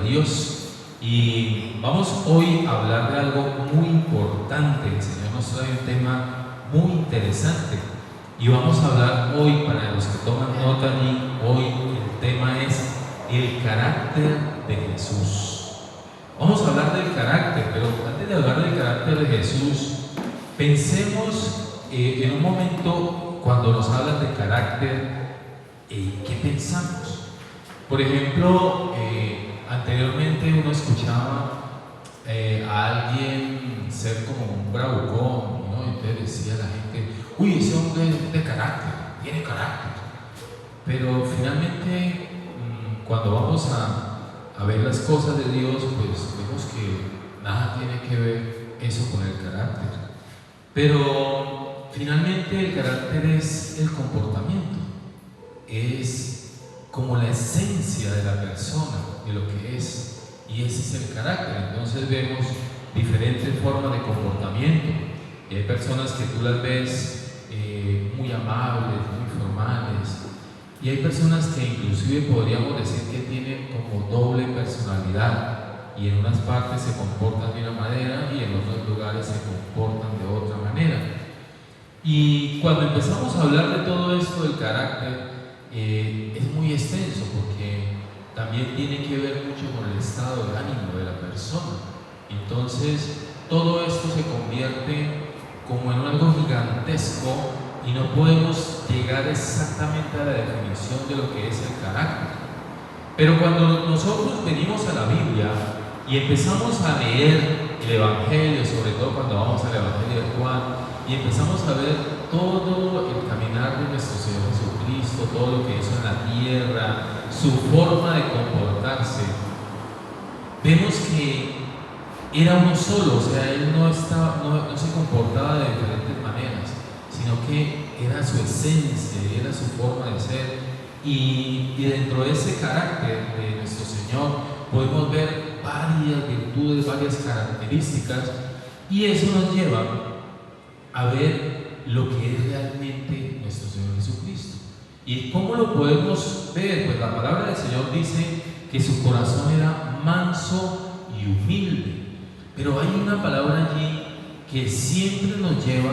de Dios. Y vamos hoy a hablar de algo muy importante. El Señor nos trae un tema muy interesante. Y vamos a hablar hoy, para los que toman nota allí, hoy el tema es el carácter de Jesús. Vamos a hablar del carácter, pero antes de hablar del carácter de Jesús, pensemos en un momento cuando nos hablan de carácter, ¿qué pensamos? Por ejemplo, anteriormente uno escuchaba a alguien ser como un bravucón, ¿no? Entonces decía la gente, uy, ese hombre es de carácter, tiene carácter. Pero finalmente, cuando vamos a ver las cosas de Dios, pues vemos que nada tiene que ver eso con el carácter. Pero finalmente el carácter es el comportamiento, es como la esencia de la persona, de lo que es, y ese es el carácter. Entonces vemos diferentes formas de comportamiento. Y hay personas que tú las ves muy amables, muy formales, y hay personas que inclusive podríamos decir que tienen como doble personalidad, y en unas partes se comportan de una manera y en otros lugares se comportan de otra manera. Y cuando empezamos a hablar de todo esto del carácter, es muy extenso, porque también tiene que ver mucho con el estado de ánimo de la persona. Entonces todo esto se convierte como en algo gigantesco y no podemos llegar exactamente a la definición de lo que es el carácter. Pero cuando nosotros venimos a la Biblia y empezamos a leer el Evangelio, sobre todo cuando vamos al Evangelio de Juan, y empezamos a ver todo el caminar de nuestro Señor Jesucristo, todo lo que hizo en la tierra, su forma de comportarse, vemos que era uno solo. O sea, Él no se comportaba de diferentes maneras, sino que era su esencia, era su forma de ser. Y dentro de ese carácter de nuestro Señor podemos ver varias virtudes, varias características, y eso nos lleva a ver lo que es realmente nuestro Señor Jesucristo. ¿Y cómo lo podemos ver? Pues la palabra del Señor dice que su corazón era manso y humilde. Pero hay una palabra allí que siempre nos lleva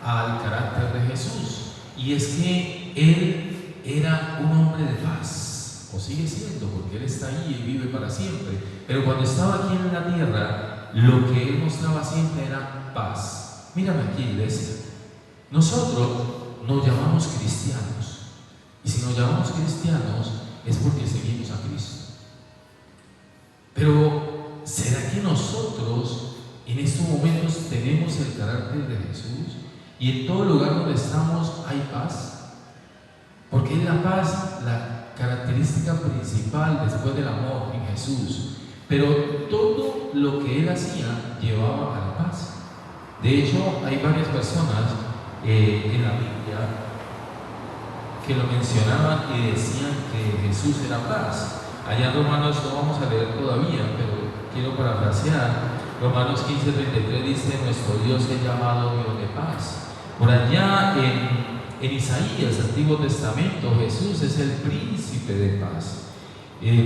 al carácter de Jesús, y es que Él era un hombre de paz, o sigue siendo, porque Él está ahí y vive para siempre. Pero cuando estaba aquí en la tierra, lo que Él mostraba siempre era paz. Mírame aquí, iglesia, nosotros nos llamamos cristianos, y si nos llamamos cristianos es porque seguimos a Cristo. Pero ¿será que nosotros en estos momentos tenemos el carácter de Jesús? Y en todo lugar donde estamos hay paz, porque es la paz la característica principal después del amor en Jesús. Pero todo lo que Él hacía llevaba a la paz. De hecho, hay varias personas en la Biblia que lo mencionaban y decían que Jesús era paz. Allá en Romanos, no vamos a leer todavía, pero quiero parafrasear. Romanos 15:33 dice: nuestro Dios es llamado Dios de paz. Por allá en Isaías, Antiguo Testamento, Jesús es el príncipe de paz.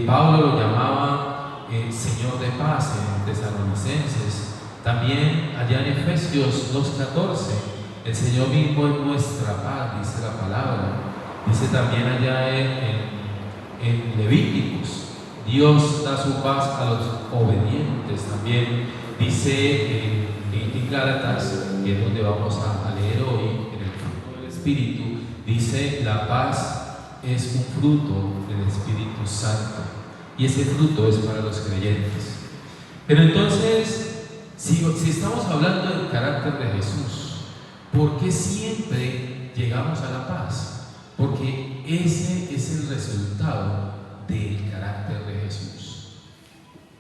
Pablo lo llamaba Señor de paz en Tesalonicenses. También allá en Efesios 2:14, el Señor mismo es nuestra paz, dice la palabra. Dice también allá en Levíticos, Dios da su paz a los obedientes. También dice en Gálatas, que es donde vamos a leer hoy, en el fruto del Espíritu, dice: la paz es un fruto del Espíritu Santo, y ese fruto es para los creyentes. Pero entonces, si estamos hablando del carácter de Jesús, ¿por qué siempre llegamos a la paz? Porque ese es el resultado del carácter de Jesús.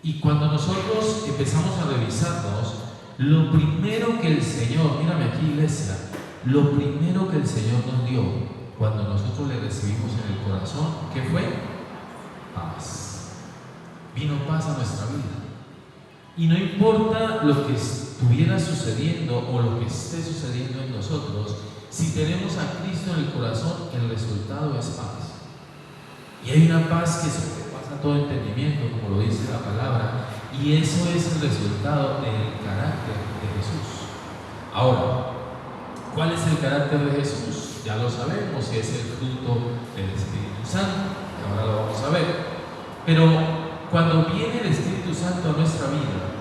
Y cuando nosotros empezamos a revisarnos, lo primero que el Señor, mírame aquí, iglesia, lo primero que el Señor nos dio cuando nosotros le recibimos en el corazón, ¿qué fue? Paz. Vino paz a nuestra vida. Y no importa lo que estuviera sucediendo o lo que esté sucediendo en nosotros, si tenemos a Cristo en el corazón, el resultado es paz. Y hay una paz que sobrepasa todo entendimiento, como lo dice la Y eso es el resultado del carácter de Jesús. Ahora, ¿cuál es el carácter de Jesús? Ya lo sabemos, y es el fruto del Espíritu Santo, que ahora lo vamos a ver. Pero cuando viene el Espíritu Santo a nuestra vida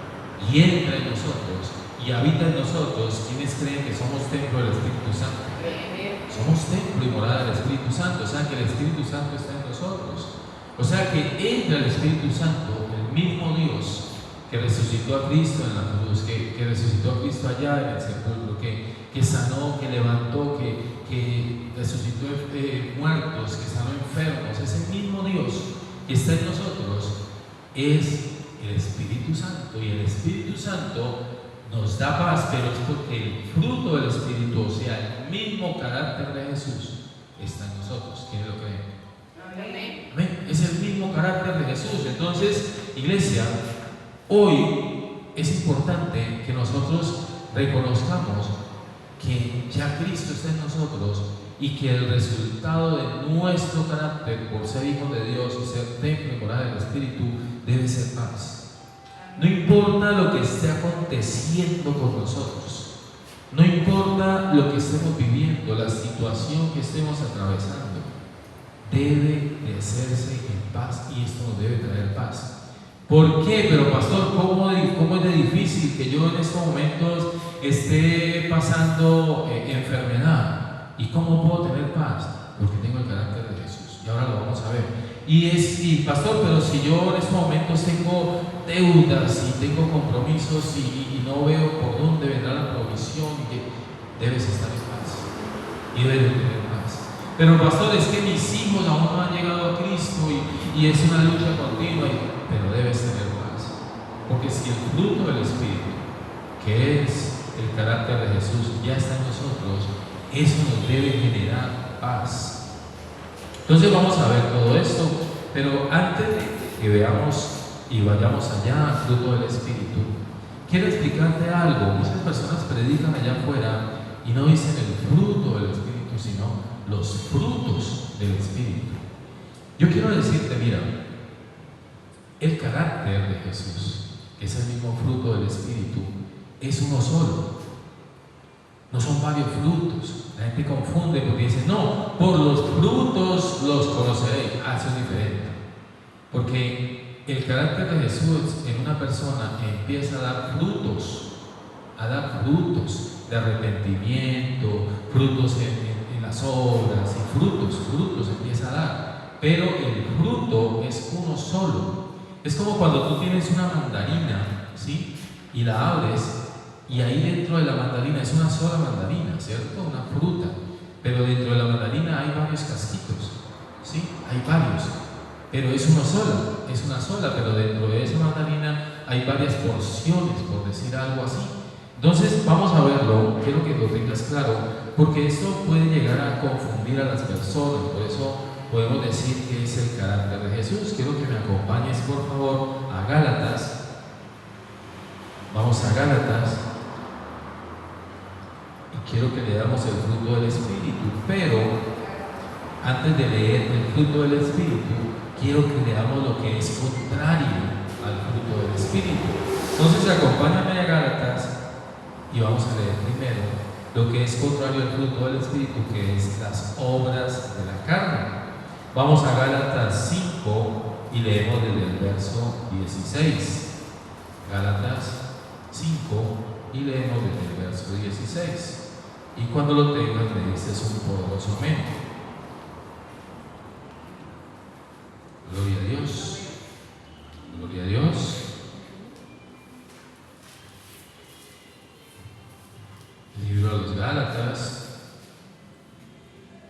y entra en nosotros y habita en nosotros, ¿quiénes creen que somos templo del Espíritu Santo? Somos templo y morada del Espíritu Santo, o sea que el Espíritu Santo está en nosotros. O sea que entra el Espíritu Santo, el mismo Dios que resucitó a Cristo en la cruz, que resucitó a Cristo allá en el sepulcro, que sanó, que levantó, que resucitó muertos, que sanó enfermos. Ese mismo Dios que está en nosotros es el Espíritu Santo, y el Espíritu Santo nos da paz, pero es porque el fruto del Espíritu, o sea, el mismo carácter de Jesús, está en nosotros. ¿Quién lo cree? Amén. Amén. Es el mismo carácter de Jesús. Entonces, iglesia, hoy es importante que nosotros reconozcamos que ya Cristo está en nosotros y que el resultado de nuestro carácter, por ser hijos de Dios y ser templo y morada del Espíritu, debe ser paz. No importa lo que esté aconteciendo con nosotros, no importa lo que estemos viviendo, la situación que estemos atravesando, debe de hacerse en paz, y esto nos debe traer paz. ¿Por qué? Pero pastor, ¿cómo es de difícil que yo en estos momentos esté pasando enfermedad? ¿Y cómo puedo tener paz? Porque tengo el carácter de Jesús, y ahora lo vamos a ver. Y pastor, pero si yo en estos momentos tengo deudas y tengo compromisos y no veo por dónde vendrá la provisión, debes estar en paz y debes tener paz. Pero pastor, es que mis hijos aún no han llegado a Cristo y es una lucha continua, pero debes tener paz, porque si el fruto del Espíritu, que es el carácter de Jesús, ya está en nosotros, eso nos debe generar paz. Entonces vamos a ver todo esto, pero antes de que veamos y vayamos allá al fruto del Espíritu, quiero explicarte algo. Muchas personas predican allá afuera y no dicen el fruto del Espíritu, sino los frutos del Espíritu. Yo quiero decirte, mira, el carácter de Jesús, que es el mismo fruto del Espíritu, es uno solo. No son varios frutos. La gente confunde porque dice, no, por los frutos los conoceréis. Eso es diferente. Porque el carácter de Jesús en una persona empieza a dar frutos de arrepentimiento, frutos en las obras, y frutos empieza a dar. Pero el fruto es uno solo. Es como cuando tú tienes una mandarina, ¿sí? Y la abres, y ahí dentro de la mandarina es una sola mandarina, ¿cierto? Una fruta. Pero dentro de la mandarina hay varios casquitos, ¿sí? Hay varios. Pero es una sola, pero dentro de esa mandarina hay varias porciones, por decir algo así. Entonces, vamos a verlo, quiero que lo tengas claro, porque esto puede llegar a confundir a las personas. Por eso podemos decir que es el carácter de Jesús. Quiero que me acompañes, por favor, a Gálatas. Vamos a Gálatas. Y quiero que leamos el fruto del Espíritu, pero antes de leer el fruto del Espíritu, quiero que leamos lo que es contrario al fruto del Espíritu. Entonces, acompáñame a Gálatas y vamos a leer primero lo que es contrario al fruto del Espíritu, que es las obras de la carne. Vamos a Gálatas 5 y leemos desde el verso 16. Gálatas 5 y leemos desde el verso 16. Y cuando lo tengas me dices un poderoso amén. Gloria a Dios. Gloria a Dios. Libro de los Gálatas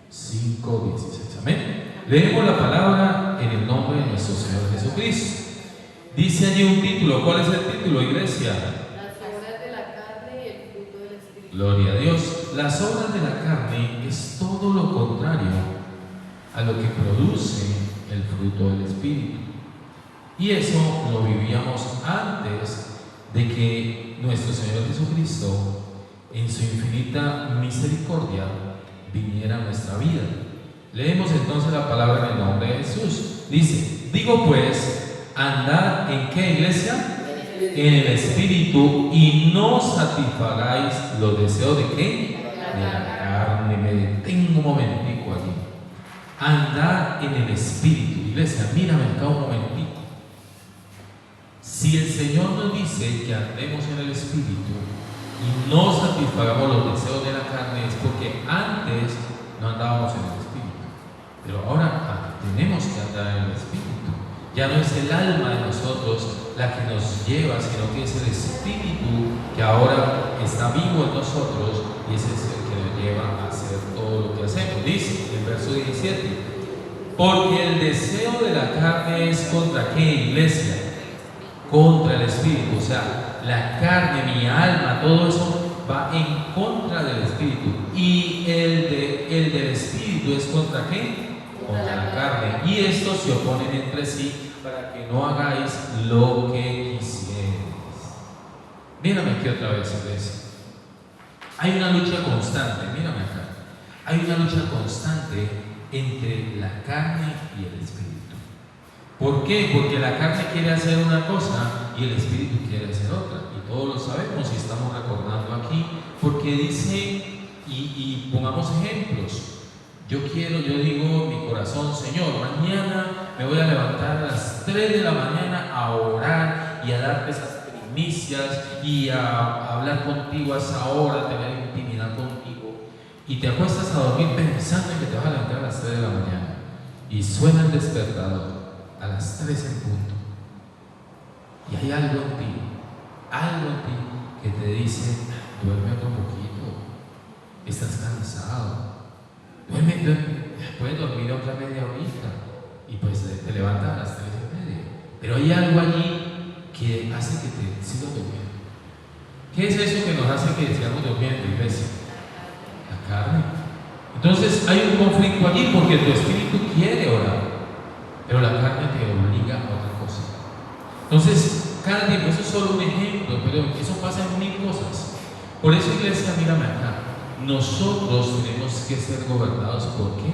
5:16. Amén. Leemos la palabra en el nombre de nuestro Señor Jesucristo. Dice allí un título. ¿Cuál es el título, iglesia? Las obras de la carne y el fruto del Espíritu. Gloria a Dios. Las obras de la carne es todo lo contrario a lo que produce el fruto del Espíritu. Y eso lo vivíamos antes de que nuestro Señor Jesucristo, en su infinita misericordia, viniera a nuestra vida. Leemos entonces la palabra en el nombre de Jesús. Dice, digo pues, andad en qué, iglesia? en el espíritu y no satisfagáis los deseos de qué? De la carne. Me detengo un momentico allí. Andar en el espíritu. Iglesia, mírame acá un momentico. Si el Señor nos dice que andemos en el espíritu y no satisfagamos los deseos de la carne, es porque antes no andábamos en el espíritu, pero ahora tenemos que andar en el espíritu. Ya no es el alma de nosotros la que nos lleva, sino que es el espíritu que ahora está vivo en nosotros y ese es el que nos lleva a hacer todo lo que hacemos. Dice el verso 17: porque el deseo de la carne es contra qué, iglesia? Contra el espíritu. O sea, la carne, mi alma, todo eso va en contra del espíritu. Y el del espíritu es contra qué? Contra la carne. Y estos se oponen entre sí para que no hagáis lo que quisierais. Mírame aquí otra vez, iglesia. Hay una lucha constante, mírame acá. Hay una lucha constante entre la carne y el espíritu. ¿Por qué? Porque la carne quiere hacer una cosa y el espíritu quiere hacer otra. Y todos lo sabemos y estamos recordando aquí, porque dice, y pongamos ejemplos. Yo digo en mi corazón, Señor, mañana me voy a levantar a las 3 de la mañana a orar y a darte esas primicias y a hablar contigo a esa hora, a tener intimidad contigo. Y te acuestas a dormir pensando en que te vas a levantar a las 3 de la mañana y suena el despertador a las 3 en punto. Y hay algo en ti que te dice, duerme otro poquito, estás cansado. Duerme, puedes dormir otra media horita y pues te levantas a las 3:30. Pero hay algo allí que hace que te sigas durmiendo. ¿Qué es eso que nos hace que sigamos durmiendo, iglesia? La carne. Entonces hay un conflicto allí porque tu espíritu quiere orar, pero la carne te obliga a otra cosa. Entonces, cada tiempo, eso es solo un ejemplo, pero eso pasa en mil cosas. Por eso, iglesia, mírame acá. Nosotros tenemos que ser gobernados ¿por qué?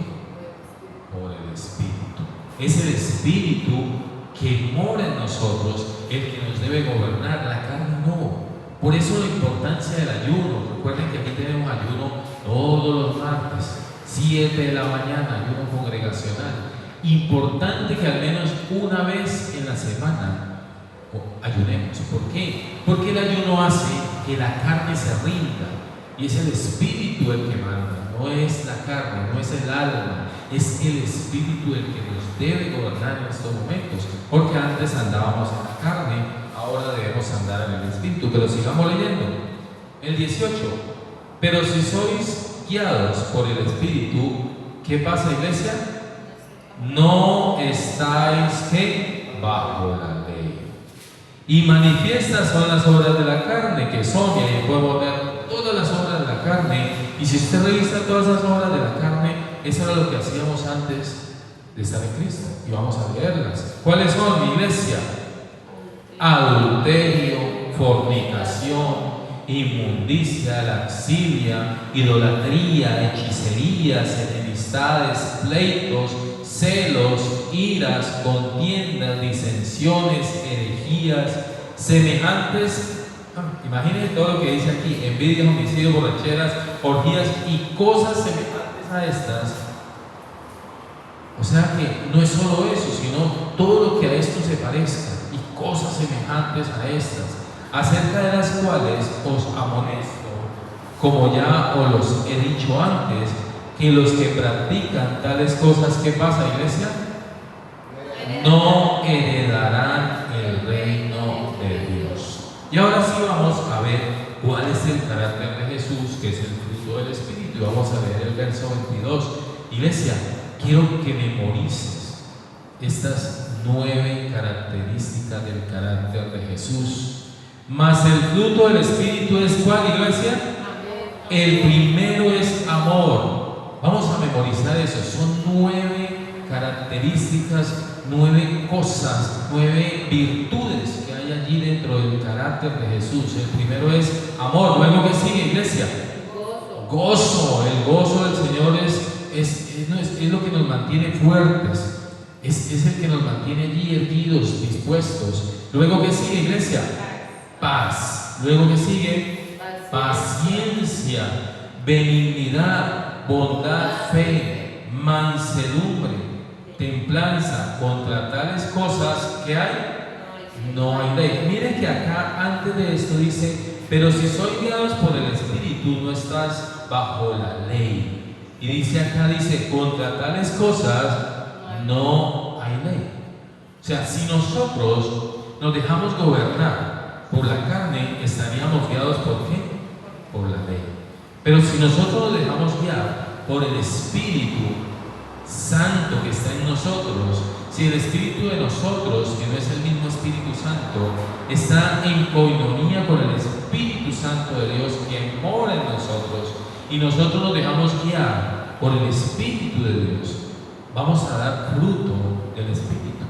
Por el Espíritu. Es el Espíritu que mora en nosotros el que nos debe gobernar, la carne no. Por eso la importancia del ayuno. Recuerden que aquí tenemos ayuno todos los martes, 7 de la mañana, ayuno congregacional. Importante que al menos una vez en la semana ayunemos. ¿Por qué? Porque el ayuno hace que la carne se rinda. Y es el espíritu el que manda, no es la carne, no es el alma, es el espíritu el que nos debe gobernar en estos momentos. Porque antes andábamos en la carne, ahora debemos andar en el espíritu. Pero sigamos leyendo. El 18. Pero si sois guiados por el espíritu, ¿qué pasa, iglesia? No estáis ¿qué? Bajo la ley. Y manifiestas son las obras de la carne, que son, y ahí podemos ver todas las obras de la carne. Y si usted revisa todas las obras de la carne, eso era lo que hacíamos antes de estar en Cristo. Y vamos a leerlas. ¿Cuáles son, mi iglesia? Adulterio, fornicación, inmundicia, laxidia, idolatría, hechicerías, enemistades, pleitos, celos, iras, contiendas, disensiones, herejías, semejantes. Imagínense todo lo que dice aquí: envidias, homicidios, borracheras, orgías y cosas semejantes a estas. O sea que no es solo eso, sino todo lo que a esto se parezca y cosas semejantes a estas, acerca de las cuales os amonesto, como ya os los he dicho antes, que los que practican tales cosas, ¿qué pasa, iglesia? No heredarán el reino de Dios. Y ahora sí vamos a ver cuál es el carácter de Jesús, que es el fruto del Espíritu. Y vamos a leer el verso 22. Iglesia, quiero que memorices estas 9 características del carácter de Jesús. Mas el fruto del Espíritu es ¿cuál, iglesia? El primero es amor. Vamos a memorizar eso. Son 9 características, 9 cosas, 9 virtudes que hay allí dentro del carácter de Jesús. El primero es amor. Luego, ¿qué sigue, iglesia? Gozo. El gozo del Señor es lo que nos mantiene fuertes. Es el que nos mantiene allí erguidos, dispuestos. Luego, ¿qué sigue, iglesia? paz. Luego que sigue, paciencia, benignidad, bondad, fe, mansedumbre, templanza. Contra tales cosas que hay, no hay ley. Miren que acá antes de esto dice, pero si sois guiados por el Espíritu, no estás bajo la ley. Y dice acá, dice, contra tales cosas no hay ley. O sea, si nosotros nos dejamos gobernar por la carne, estaríamos guiados ¿por qué? Por la ley. Pero si nosotros nos dejamos guiar por el Espíritu Santo que está en nosotros, si el Espíritu de nosotros, que no es el mismo Espíritu Santo, está en coinonía con el Espíritu Santo de Dios que mora en nosotros, y nosotros nos dejamos guiar por el Espíritu de Dios, vamos a dar fruto del Espíritu,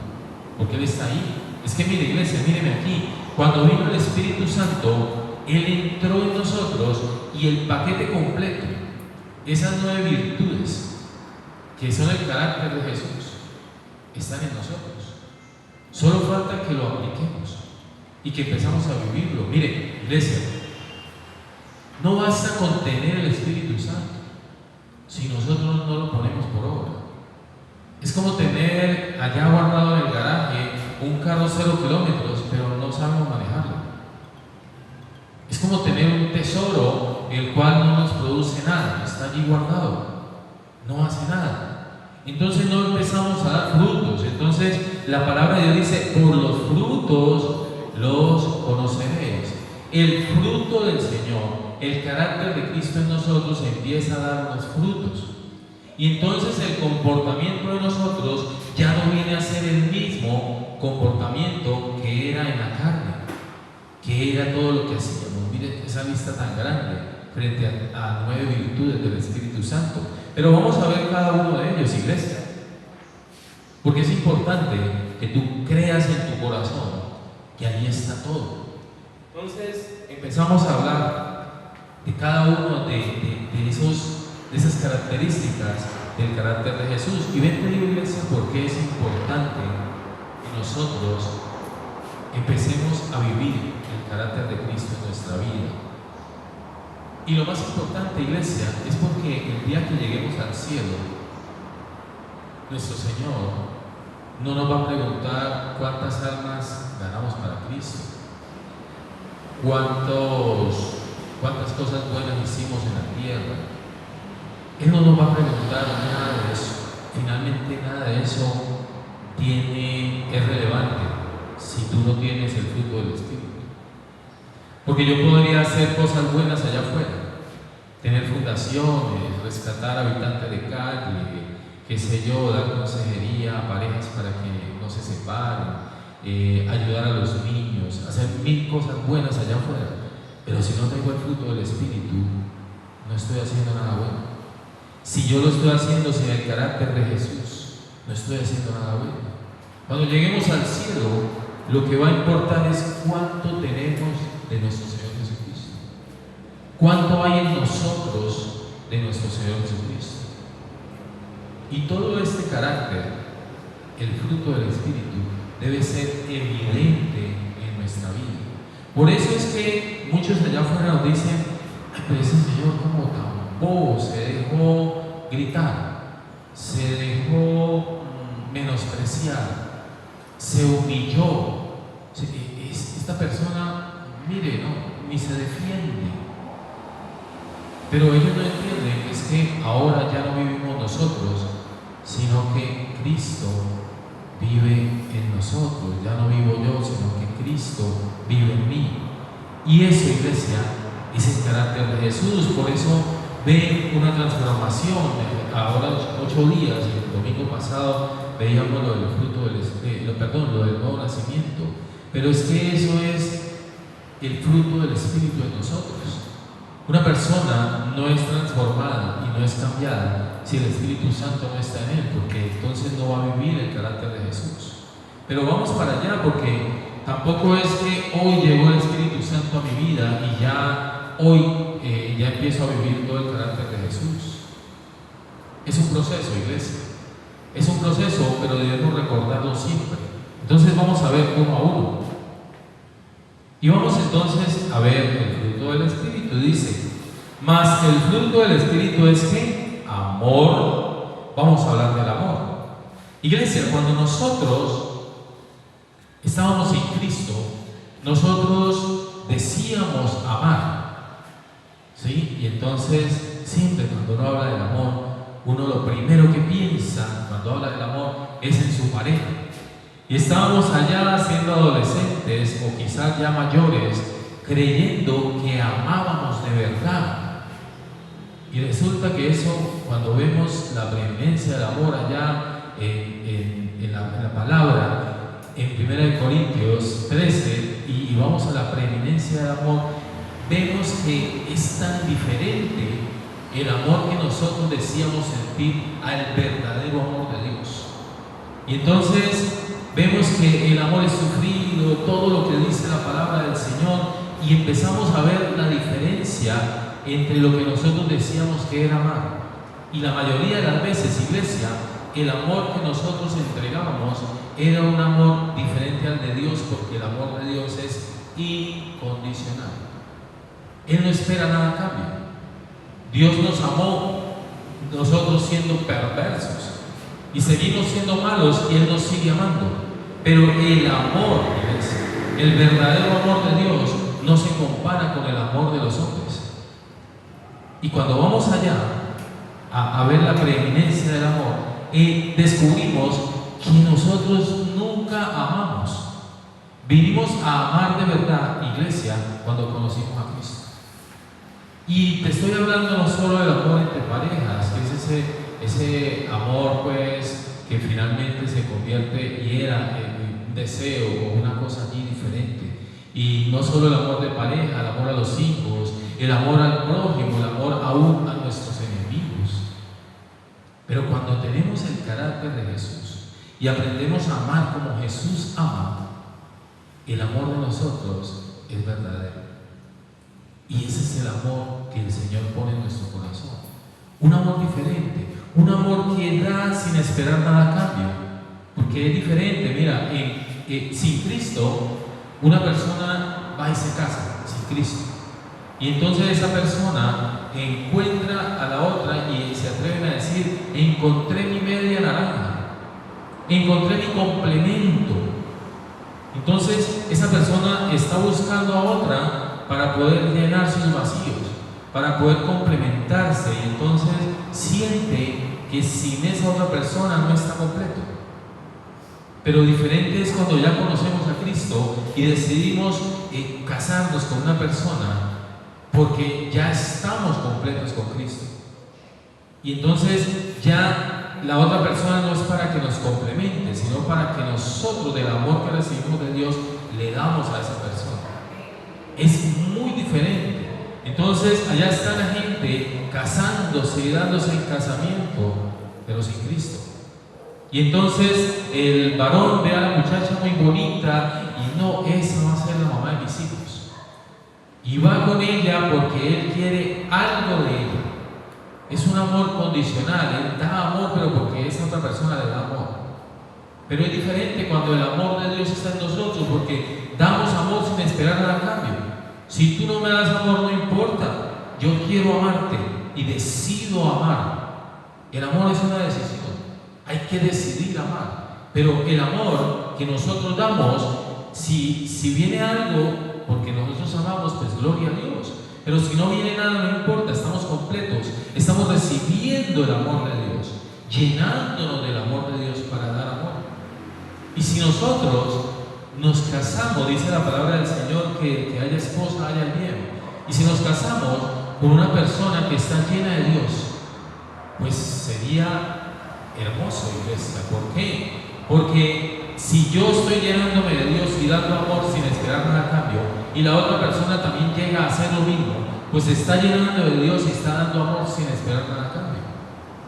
porque Él está ahí. Es que mire, iglesia, míreme aquí, cuando vino el Espíritu Santo, Él entró en nosotros y el paquete completo, esas 9 virtudes que son el carácter de Jesús, están en nosotros. Solo falta que lo apliquemos y que empezamos a vivirlo. Mire, iglesia, no basta con tener el Espíritu Santo si nosotros no lo ponemos por obra. Es como tener allá guardado en el garaje un carro 0 kilómetros, pero no sabemos manejarlo. Es como tener un tesoro el cual no nos produce nada, está allí guardado, no hace nada. Entonces no empezamos a dar frutos. Entonces la palabra de Dios dice, por los frutos los conoceréis. El fruto del Señor, el carácter de Cristo en nosotros empieza a dar unos frutos. Y entonces el comportamiento de nosotros ya no viene a ser el mismo comportamiento que era en la carne, que era todo lo que hacíamos. Miren esa lista tan grande frente a 9 virtudes del Espíritu Santo. Pero vamos a ver cada uno de ellos, iglesia, porque es importante que tú creas en tu corazón que allí está todo. Entonces empezamos a hablar de cada uno de esas características del carácter de Jesús. Y ven, te digo, iglesia, porque es importante que nosotros empecemos a vivir el carácter de Cristo en nuestra vida. Y lo más importante, iglesia, es porque el día que lleguemos al cielo, nuestro Señor no nos va a preguntar cuántas almas ganamos para Cristo, cuántas cosas buenas hicimos en la tierra. Él no nos va a preguntar nada de eso. Finalmente nada de eso es relevante si tú no tienes el fruto del Espíritu. Porque yo podría hacer cosas buenas allá afuera, tener fundaciones, rescatar habitantes de calle, qué sé yo, dar consejería a parejas para que no se separen, ayudar a los niños, hacer 1000 cosas buenas allá afuera. Pero si no tengo el fruto del Espíritu, no estoy haciendo nada bueno. Si yo lo estoy haciendo sin el carácter de Jesús, no estoy haciendo nada bueno. Cuando lleguemos al cielo, lo que va a importar es cuánto tenemos de nuestro Señor Jesucristo, cuánto hay en nosotros de nuestro Señor Jesucristo. Y todo este carácter, el fruto del Espíritu, debe ser evidente en nuestra vida. Por eso es que muchos allá afuera nos dicen, ay, pero ese Señor como tan bobo, se dejó gritar, se dejó menospreciar, se humilló. Esta persona, mire, no, ni se defiende. Pero ellos no entienden, es que ahora ya no vivimos nosotros, sino que Cristo vive en nosotros. Ya no vivo yo, sino que Cristo vive en mí. Y eso, iglesia, es el carácter de Jesús. Por eso ven una transformación. Ahora 8 días, y el domingo pasado veíamos lo del fruto lo del nuevo nacimiento. Pero es que eso es el fruto del Espíritu en nosotros. Una persona no es transformada y no es cambiada si el Espíritu Santo no está en él, porque entonces no va a vivir el carácter de Jesús. Pero vamos para allá, porque tampoco es que hoy llegó el Espíritu Santo a mi vida y ya hoy ya empiezo a vivir todo el carácter de Jesús. Es un proceso, iglesia. Es un proceso, pero debemos recordarlo siempre. Entonces vamos a ver uno a uno. Y vamos entonces a ver el fruto del Espíritu. Dice, mas el fruto del Espíritu es ¿qué? Amor. Vamos a hablar del amor. Iglesia, cuando nosotros estábamos en Cristo, nosotros decíamos amar, ¿sí? Y entonces, siempre cuando uno habla del amor, uno lo primero que piensa cuando habla del amor es en su pareja. Y estábamos allá siendo adolescentes o quizás ya mayores, creyendo que amábamos de verdad. Y resulta que eso, cuando vemos la preeminencia del amor allá en la palabra, en 1 Corintios 13, y vamos a la preeminencia del amor, vemos que es tan diferente el amor que nosotros decíamos sentir al verdadero amor de Dios. Y entonces vemos que el amor es sufrido, todo lo que dice la palabra del Señor, y empezamos a ver la diferencia entre lo que nosotros decíamos que era amar. Y la mayoría de las veces, iglesia, el amor que nosotros entregábamos era un amor diferente al de Dios, porque el amor de Dios es incondicional. Él no espera nada a cambio. Dios nos amó, nosotros siendo perversos, y seguimos siendo malos, y Él nos sigue amando. Pero el amor, el verdadero amor de Dios, no se compara con el amor de los hombres. Y cuando vamos allá a ver la preeminencia del amor, descubrimos que nosotros nunca amamos. Vinimos a amar de verdad, iglesia, cuando conocimos a Cristo. Y te estoy hablando no solo del amor entre parejas, que es ese amor pues que finalmente se convierte y era un deseo o una cosa allí diferente. Y no solo el amor de pareja, el amor a los hijos, el amor al prójimo, el amor aún a nuestros enemigos. Pero cuando tenemos el carácter de Jesús y aprendemos a amar como Jesús ama, el amor de nosotros es verdadero. Y ese es el amor que el Señor pone en nuestro corazón. Un amor diferente, un amor que da sin esperar nada a cambio. Porque es diferente, mira, sin Cristo, una persona va y se casa, sin Cristo. Y entonces esa persona encuentra a la otra y se atreven a decir, encontré mi media naranja, encontré mi complemento. Entonces esa persona está buscando a otra para poder llenar sus vacíos, para poder complementarse, y entonces siente que sin esa otra persona no está completo. Pero diferente es cuando ya conocemos a Cristo y decidimos casarnos con una persona, porque ya estamos completos con Cristo. Y entonces ya la otra persona no es para que nos complemente, sino para que nosotros, del amor que recibimos de Dios, le damos a esa persona. Es muy diferente. Entonces allá está la gente casándose y dándose en casamiento, pero sin Cristo. Y entonces el varón ve a la muchacha muy bonita y no, esa va a ser la mamá de mis hijos. Y va con ella porque él quiere algo de ella. Es un amor condicional, él da amor, pero porque esa otra persona le da amor. Pero es diferente cuando el amor de Dios está en nosotros, porque damos amor sin esperar nada a cambio. Si tú no me das amor, no importa, yo quiero amarte y decido amar. El amor es una decisión, hay que decidir amar. Pero el amor que nosotros damos, si viene algo, porque nosotros amamos, pues gloria a Dios. Pero si no viene nada, no importa, estamos completos, estamos recibiendo el amor de Dios, llenándonos del amor de Dios para dar amor. Y si nosotros nos casamos, dice la palabra del Señor, que haya esposa, haya el bien. Y si nos casamos con una persona que está llena de Dios, pues sería hermoso, iglesia. ¿Por qué? Porque si yo estoy llenándome de Dios y dando amor sin esperar nada a cambio, y la otra persona también llega a hacer lo mismo, pues está llenando de Dios y está dando amor sin esperar nada a cambio.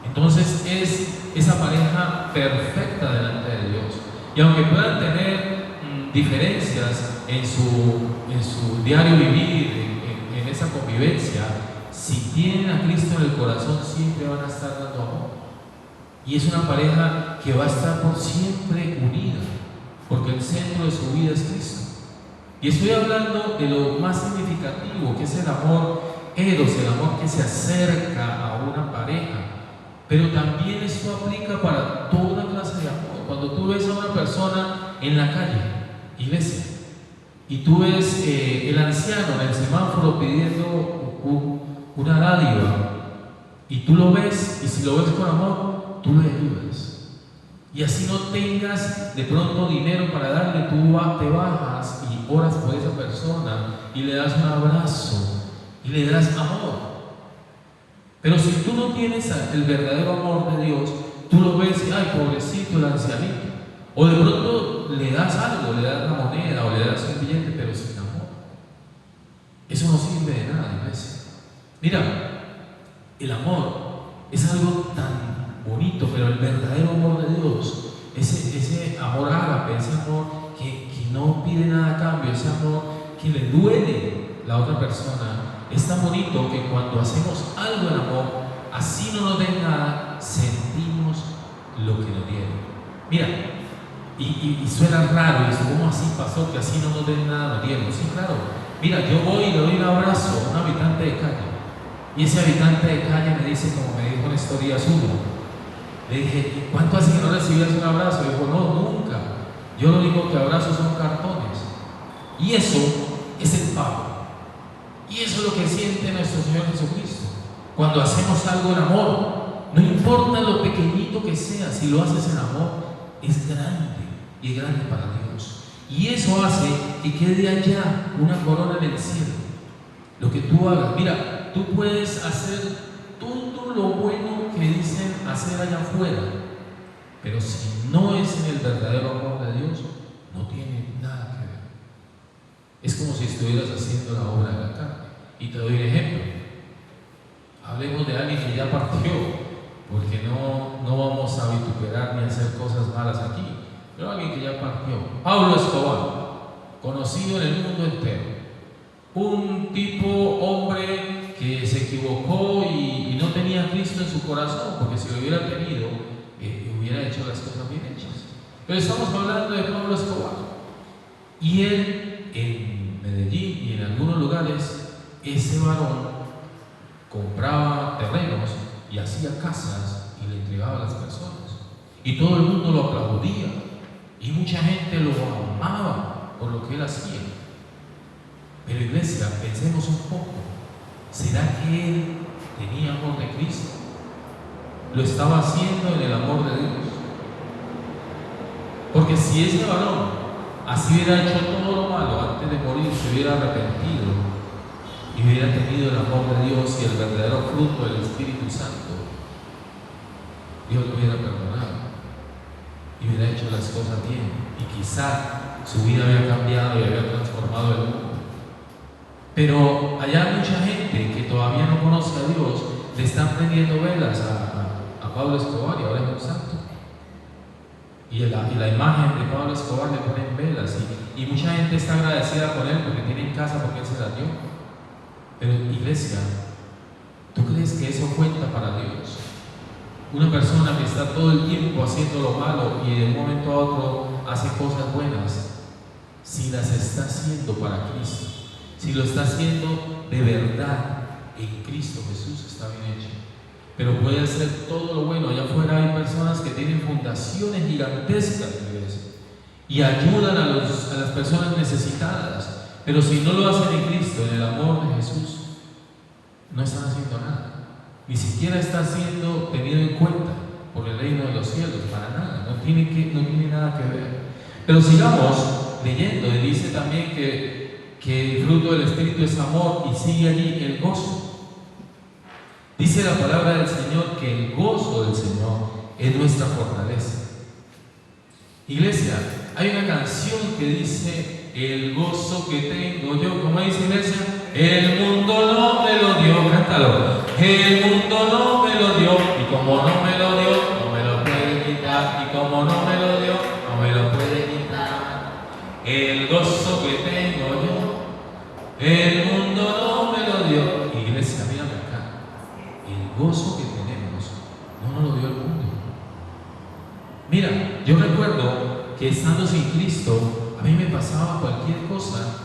Entonces es esa pareja perfecta delante de Dios. Y aunque puedan tener diferencias en su diario vivir, en esa convivencia, si tienen a Cristo en el corazón, siempre van a estar dando amor. Y es una pareja que va a estar por siempre unida, porque el centro de su vida es Cristo. Y estoy hablando de lo más significativo, que es el amor eros, el amor que se acerca a una pareja. Pero también esto aplica para toda clase de amor. Cuando tú ves a una persona en la calle, iglesia, y tú ves el anciano en el semáforo pidiendo una dádiva, y tú lo ves, y si lo ves con amor, tú le ayudas. Y así no tengas de pronto dinero para darle, tú te bajas y oras por esa persona y le das un abrazo y le das amor. Pero si tú no tienes el verdadero amor de Dios, tú lo ves y, ay, pobrecito el ancianito. O de pronto le das algo, le das una moneda o le das un billete, pero sin amor. Eso no sirve de nada, iglesia. Mira, el amor es algo tan bonito, pero el verdadero amor de Dios, ese amor ágape, ese amor que no pide nada a cambio, ese amor que le duele la otra persona, es tan bonito que cuando hacemos algo en amor, así no nos den nada, sentimos lo que nos dieron. Mira, y suena raro, y ¿cómo así pasó que así no nos den nada, nos dieron? Sí, claro. Mira, yo voy y le doy un abrazo a un habitante de calle, y ese habitante de calle me dice, como me dijo en Historias 1, le dije, ¿cuánto hace que no recibías un abrazo? Dijo, no, nunca. Yo lo único que abrazo son cartones. Y eso es el pago. Y eso es lo que siente nuestro Señor Jesucristo. Cuando hacemos algo en amor, no importa lo pequeñito que sea, si lo haces en amor, es grande y es grande para Dios. Y eso hace que quede allá una corona en el cielo. Lo que tú hagas, mira, tú puedes hacer todo lo bueno que dicen hacer allá afuera, pero si no es en el verdadero amor de Dios, no tiene nada que ver. Es como si estuvieras haciendo la obra de la carne. Y te doy un ejemplo. Hablemos de alguien que ya partió, porque no vamos a vituperar ni a hacer cosas malas aquí, pero alguien que ya partió. Pablo Escobar, conocido en el mundo entero, un tipo, hombre que se equivocó y no tenía a Cristo en su corazón, porque si lo hubiera tenido, hubiera hecho las cosas bien hechas. Pero estamos hablando de Pablo Escobar. Y él, en Medellín y en algunos lugares, ese varón compraba terrenos y hacía casas y le entregaba a las personas. Y todo el mundo lo aplaudía. Y mucha gente lo amaba por lo que él hacía. Pero iglesia, pensemos un poco. ¿Será que él tenía amor de Cristo? ¿Lo estaba haciendo en el amor de Dios? Porque si ese varón así hubiera hecho todo lo malo antes de morir, se hubiera arrepentido y hubiera tenido el amor de Dios y el verdadero fruto del Espíritu Santo, Dios lo hubiera perdonado y hubiera hecho las cosas bien, y quizá su vida había cambiado y había transformado el mundo. Pero allá hay mucha gente que todavía no conoce a Dios, le están prendiendo velas a Pablo Escobar, y ahora es un santo. Y la imagen de Pablo Escobar le ponen velas, y mucha gente está agradecida con él porque tiene casa, porque él se la dio. Pero iglesia, ¿tú crees que eso cuenta para Dios? Una persona que está todo el tiempo haciendo lo malo y de un momento a otro hace cosas buenas, si las está haciendo para Cristo, si lo está haciendo de verdad en Cristo Jesús, está bien hecho. Pero puede hacer todo lo bueno. Allá afuera hay personas que tienen fundaciones gigantescas de iglesia y ayudan a las personas necesitadas, pero si no lo hacen en Cristo, en el amor de Jesús, no están haciendo nada. Ni siquiera está siendo tenido en cuenta por el reino de los cielos, para nada. No tiene nada que ver. Pero sigamos leyendo, y dice también que el fruto del Espíritu es amor, y sigue allí el gozo. Dice la palabra del Señor que el gozo del Señor es nuestra fortaleza. Iglesia, hay una canción que dice: el gozo que tengo yo, ¿cómo dice, iglesia? El mundo no me lo dio, cántalo. El mundo no me lo dio, y como no me lo dio, no me lo puede quitar, y como no me lo dio, no me lo puede quitar. El gozo que tengo yo, el mundo no me lo dio. Iglesia, mírame acá. El gozo que tenemos no nos lo dio el mundo. Mira, yo recuerdo que estando sin Cristo, a mí me pasaba cualquier cosa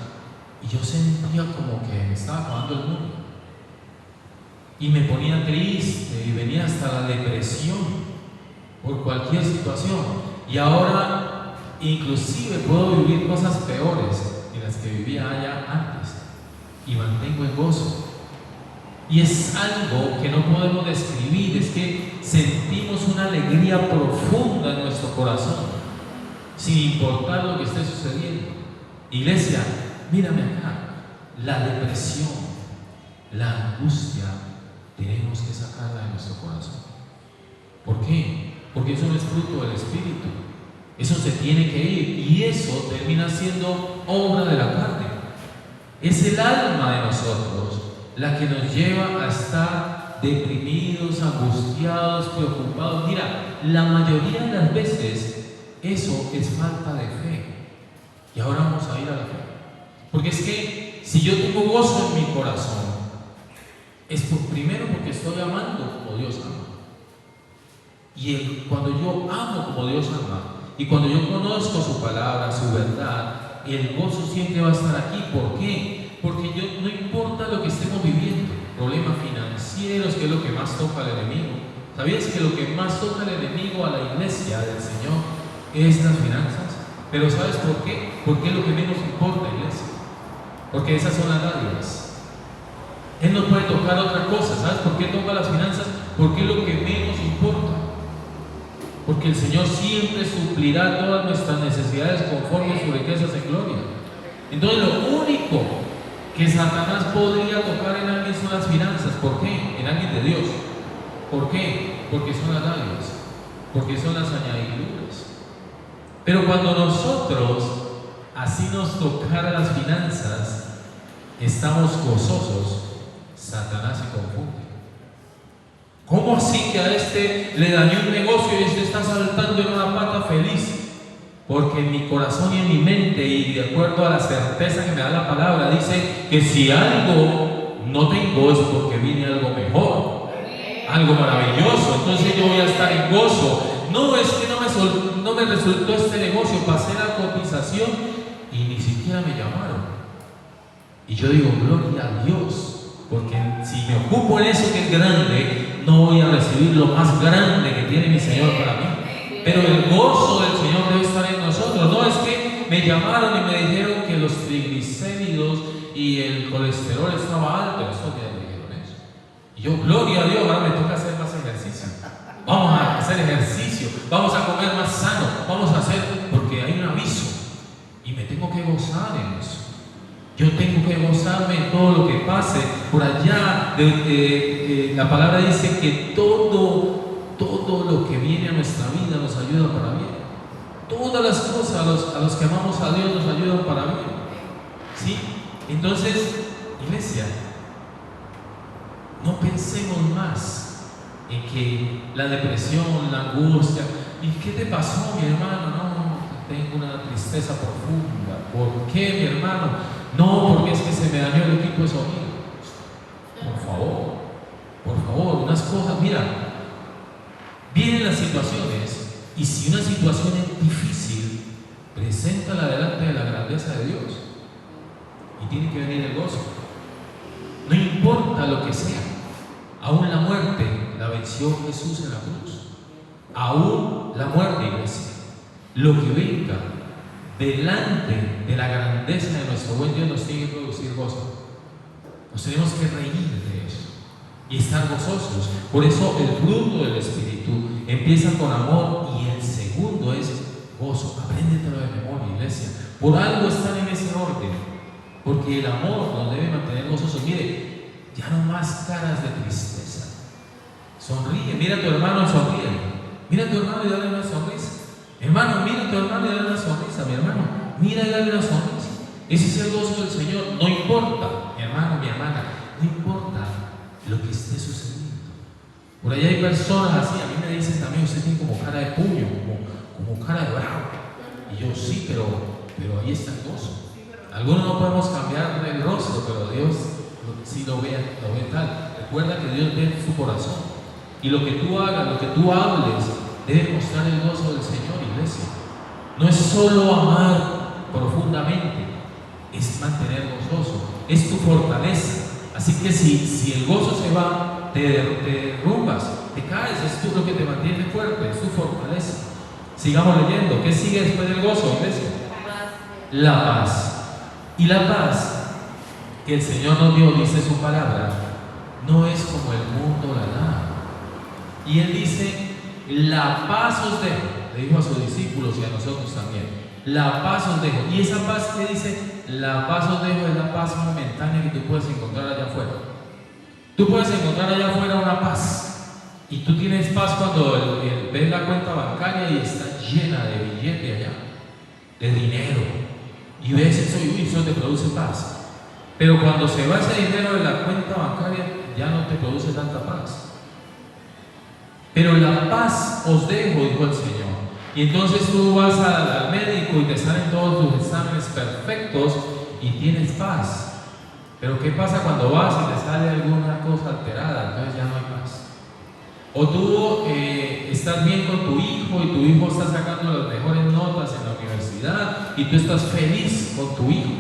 y yo sentía como que me estaba acabando el mundo. Y me ponía triste y venía hasta la depresión por cualquier situación. Y ahora inclusive puedo vivir cosas peores que las que vivía allá antes y mantengo el gozo. Y es algo que no podemos describir, es que sentimos una alegría profunda en nuestro corazón, sin importar lo que esté sucediendo. Iglesia, mírame acá, la depresión, la angustia, tenemos que sacarla de nuestro corazón. ¿Por qué? Porque eso no es fruto del Espíritu, eso se tiene que ir, y eso termina siendo obra de la carne. Es el alma de nosotros la que nos lleva a estar deprimidos, angustiados, preocupados. Mira, la mayoría de las veces eso es falta de fe. Y ahora vamos a ir a la fe. Porque es que si yo tengo gozo en mi corazón, es primero porque estoy amando como Dios ama. Y cuando yo amo como Dios ama, y cuando yo conozco su palabra, su verdad, el gozo siempre va a estar aquí. ¿Por qué? Porque no importa lo que estemos viviendo, problemas financieros, que es lo que más toca al enemigo. ¿Sabías que lo que más toca al enemigo a la iglesia del Señor es las finanzas? Pero ¿sabes por qué? Porque es lo que menos importa, iglesia. Porque esas son las dádivas. Él no puede tocar otra cosa. ¿Sabes por qué toca las finanzas? Porque es lo que menos importa. Porque el Señor siempre suplirá todas nuestras necesidades conforme a sus riquezas en gloria. Entonces lo único que Satanás podría tocar en alguien son las finanzas. ¿Por qué? En alguien de Dios. ¿Por qué? Porque son las dádivas, porque son las añadiduras. Pero cuando nosotros así nos tocara las finanzas, estamos gozosos, Satanás se confunde. ¿Cómo así que a este le dañó un negocio y este está saltando en una pata feliz? Porque en mi corazón y en mi mente, y de acuerdo a la certeza que me da la palabra, dice que si algo no tengo es porque viene algo mejor, algo maravilloso. Entonces yo voy a estar en gozo. No, es que no me resultó este negocio, pasé la cotización y ni siquiera me llamaron. Y yo digo, gloria a Dios, porque si me ocupo en eso que es grande, no voy a recibir lo más grande que tiene mi Señor para mí. Pero el gozo del Señor debe estar en nosotros. No es que me llamaron y me dijeron que los triglicéridos y el colesterol estaba alto. Eso ya me dijeron eso. Y yo, gloria a Dios, ahora me toca hacer más ejercicio. Vamos a hacer ejercicio, vamos a comer más sano, vamos a hacer, porque hay un aviso. Y me tengo que gozar en eso. Yo tengo que gozarme en todo lo que pase. Por allá, la palabra dice que todo lo que viene a nuestra vida nos ayuda para bien. Todas las cosas a los que amamos a Dios nos ayudan para bien. ¿Sí? Entonces, iglesia, no pensemos más en que la depresión, la angustia, ¿y qué te pasó, mi hermano? No, tengo una tristeza profunda. ¿Por qué, mi hermano? No, porque es que se me dañó el equipo de sonido. Por favor, unas cosas, mira, vienen las situaciones, y si una situación es difícil, preséntala delante de la grandeza de Dios, y tiene que venir el gozo. No importa lo que sea, aún la muerte la venció Jesús en la cruz. Aún la muerte, iglesia, lo que venga delante de la grandeza de nuestro buen Dios nos tiene que producir gozo. Nos tenemos que reír de eso y estar gozosos. Por eso el fruto del Espíritu empieza con amor, y el segundo es gozo. Apréndetelo de memoria, iglesia. Por algo están en ese orden, porque el amor nos debe mantener gozosos. Mire, ya no más caras de tristeza. Sonríe, mira a tu hermano y sonríe. Mira a tu hermano y dale una sonrisa. Hermano, mira a tu hermano y dale una sonrisa. Mi hermano, mira y dale una sonrisa. Ese es el gozo del Señor. No importa, mi hermano, mi hermana, no importa lo que esté sucediendo. Por allá hay personas así, a mí me dicen también, usted tiene como cara de puño, como cara de bravo. Y yo, sí, pero ahí está el gozo. Algunos no podemos cambiar el rostro, pero Dios sí lo ve tal. Recuerda que Dios ve su corazón. Y lo que tú hagas, lo que tú hables, debe mostrar el gozo del Señor, iglesia. No es solo amar profundamente, es mantener gozoso, es tu fortaleza. Así que si el gozo se va, te derrumbas, te caes, es tú lo que te mantiene fuerte, es tu fortaleza. Sigamos leyendo. ¿Qué sigue después del gozo, iglesia? La paz. Y la paz que el Señor nos dio, dice su palabra, no es como el mundo la da. Y Él dice, la paz os dejo. Le dijo a sus discípulos y a nosotros también, la paz os dejo. Y esa paz que dice, la paz os dejo, es la paz momentánea que tú puedes encontrar allá afuera. Tú puedes encontrar allá afuera una paz. Y tú tienes paz cuando ves la cuenta bancaria y está llena de billete allá, de dinero. Y ves eso y eso te produce paz. Pero cuando se va ese dinero de la cuenta bancaria, ya no te produce tanta paz. Pero la paz os dejo, dijo el Señor. Y entonces tú vas al médico y te salen todos tus exámenes perfectos y tienes paz. Pero ¿qué pasa cuando vas y te sale alguna cosa alterada? Entonces ya no hay paz. O tú estás bien con tu hijo y tu hijo está sacando las mejores notas en la universidad y tú estás feliz con tu hijo.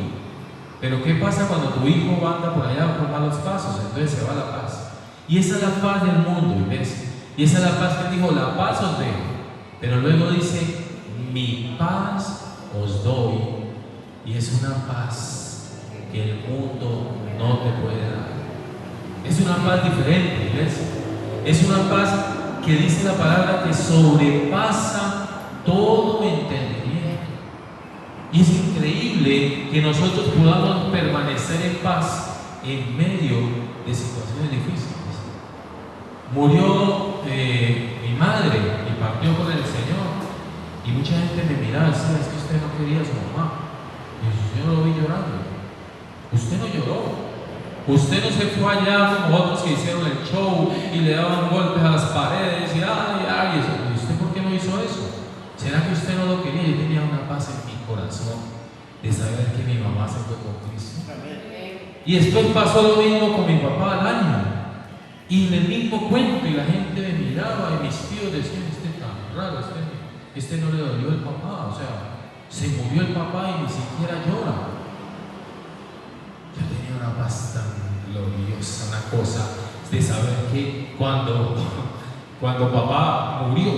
Pero ¿qué pasa cuando tu hijo anda por allá por malos pasos? Entonces se va la paz. Y esa es la paz del mundo, iglesia. Y esa es la paz que dijo, la paz os dejo. Pero luego dice, mi paz os doy. Y es una paz que el mundo no te puede dar. Es una paz diferente, iglesia. Es una paz que dice la palabra que sobrepasa todo entendimiento. Y es increíble que nosotros podamos permanecer en paz en medio de situaciones difíciles. Murió mi madre y partió con el Señor. Y mucha gente me miraba y decía, es que usted no quería a su mamá. Y yo lo vi llorando. Usted no lloró. Usted no se fue allá como otros que hicieron el show y le daban golpes a las paredes y ay, eso. ¿Y usted por qué no hizo eso? ¿Será que usted no lo quería? Yo tenía una paz en mi corazón de saber que mi mamá se fue con Cristo. Y después pasó lo mismo con mi papá al año. Y en el mismo cuento, y la gente me miraba y mis tíos decían, este tan raro, este no le dolió el papá, o sea, se murió el papá y ni siquiera llora. Yo tenía una paz tan gloriosa, una cosa de saber que cuando papá murió,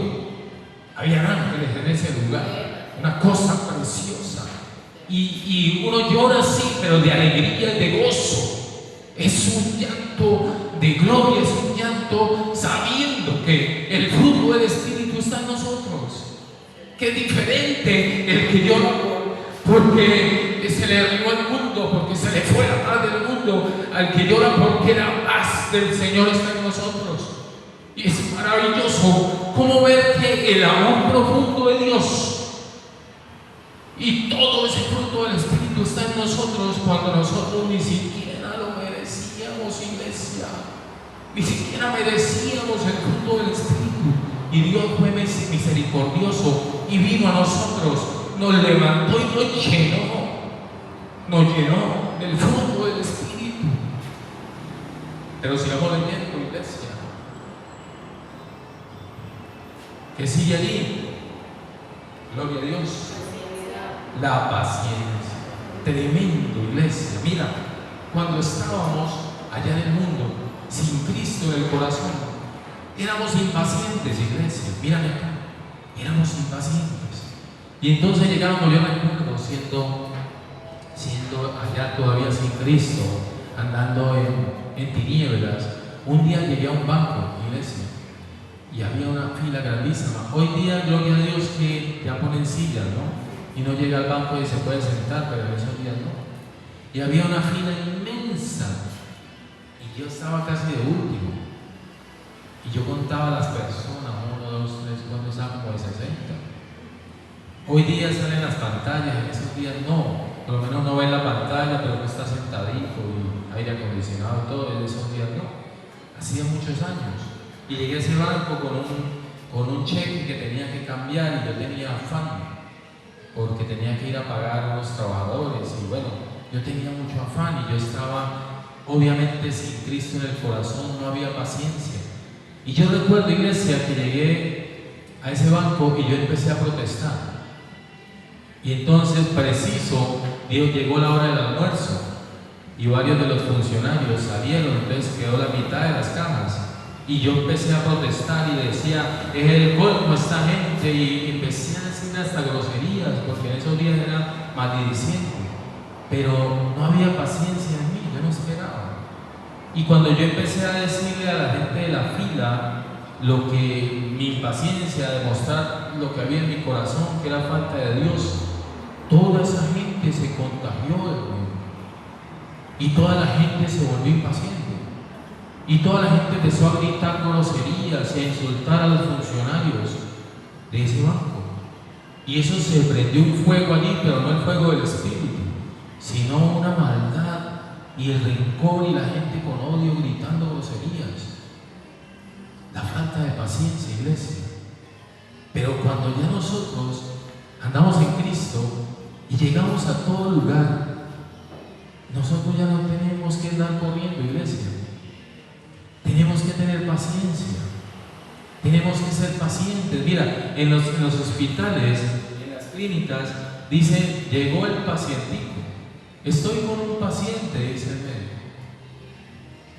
había ángeles en ese lugar, una cosa preciosa. Y uno llora así, pero de alegría y de gozo. Es un llanto de gloria, es un llanto sabiendo que el fruto del Espíritu está en nosotros. Que es diferente el que llora porque se le arruinó el mundo, porque se le fue atrás del mundo, al que llora porque la paz del Señor está en nosotros. Y es maravilloso cómo ver que el amor profundo de Dios y todo ese fruto del Espíritu está en nosotros cuando nosotros ni siquiera lo merecíamos, iglesia. Ni siquiera merecíamos el fruto del Espíritu. Y Dios fue misericordioso y vino a nosotros, nos levantó y nos llenó del fruto del Espíritu. Pero sigamos leyendo, iglesia. ¿Qué sigue allí? Gloria a Dios. La paciencia. Tremendo, iglesia. Mira, cuando estábamos allá en el mundo, sin Cristo en el corazón, éramos impacientes, iglesia. Mírame acá. Éramos impacientes. Y entonces llegábamos, yo me acuerdo, siendo allá todavía sin Cristo, andando en tinieblas. Un día llegué a un banco, iglesia, y había una fila grandísima. Hoy día, gloria a Dios, que ya ponen sillas, ¿no? Y no llega al banco y se puede sentar, pero en esos días no. Y había una fila inmensa. Y yo estaba casi de último. Y yo contaba a las personas, 1, 2, 3, 4, estaban como de 60. Hoy día salen las pantallas, en esos días no. Por lo menos no ve la pantalla, pero no está sentadito y aire acondicionado y todo. En esos días no. Hacía muchos años. Y llegué a ese banco con un cheque que tenía que cambiar y yo tenía afán. Porque tenía que ir a pagar a los trabajadores y bueno, yo tenía mucho afán y yo estaba obviamente sin Cristo en el corazón, no había paciencia. Y yo recuerdo, iglesia, que llegué a ese banco y yo empecé a protestar. Y entonces, preciso, llegó la hora del almuerzo y varios de los funcionarios salieron, entonces quedó la mitad de las cajas. Y yo empecé a protestar y decía, es el colmo esta gente, y empecé a decir hasta groserías, porque en esos días era maldiciente. Pero no había paciencia en mí, yo no esperaba. Y cuando yo empecé a decirle a la gente de la fila lo que mi impaciencia, de mostrar lo que había en mi corazón, que era falta de Dios, toda esa gente se contagió de mí. Y toda la gente se volvió impaciente. Y toda la gente empezó a gritar groserías y a insultar a los funcionarios de ese banco. Y eso se prendió un fuego allí, pero no el fuego del Espíritu, sino una maldad y el rencor y la gente con odio gritando groserías. La falta de paciencia, iglesia. Pero cuando ya nosotros andamos en Cristo y llegamos a todo lugar, nosotros ya no tenemos que andar corriendo, iglesia. Tenemos que tener paciencia. Tenemos que ser pacientes. Mira, en los hospitales, en las clínicas, dicen, llegó el pacientico. Estoy con un paciente, dice el médico.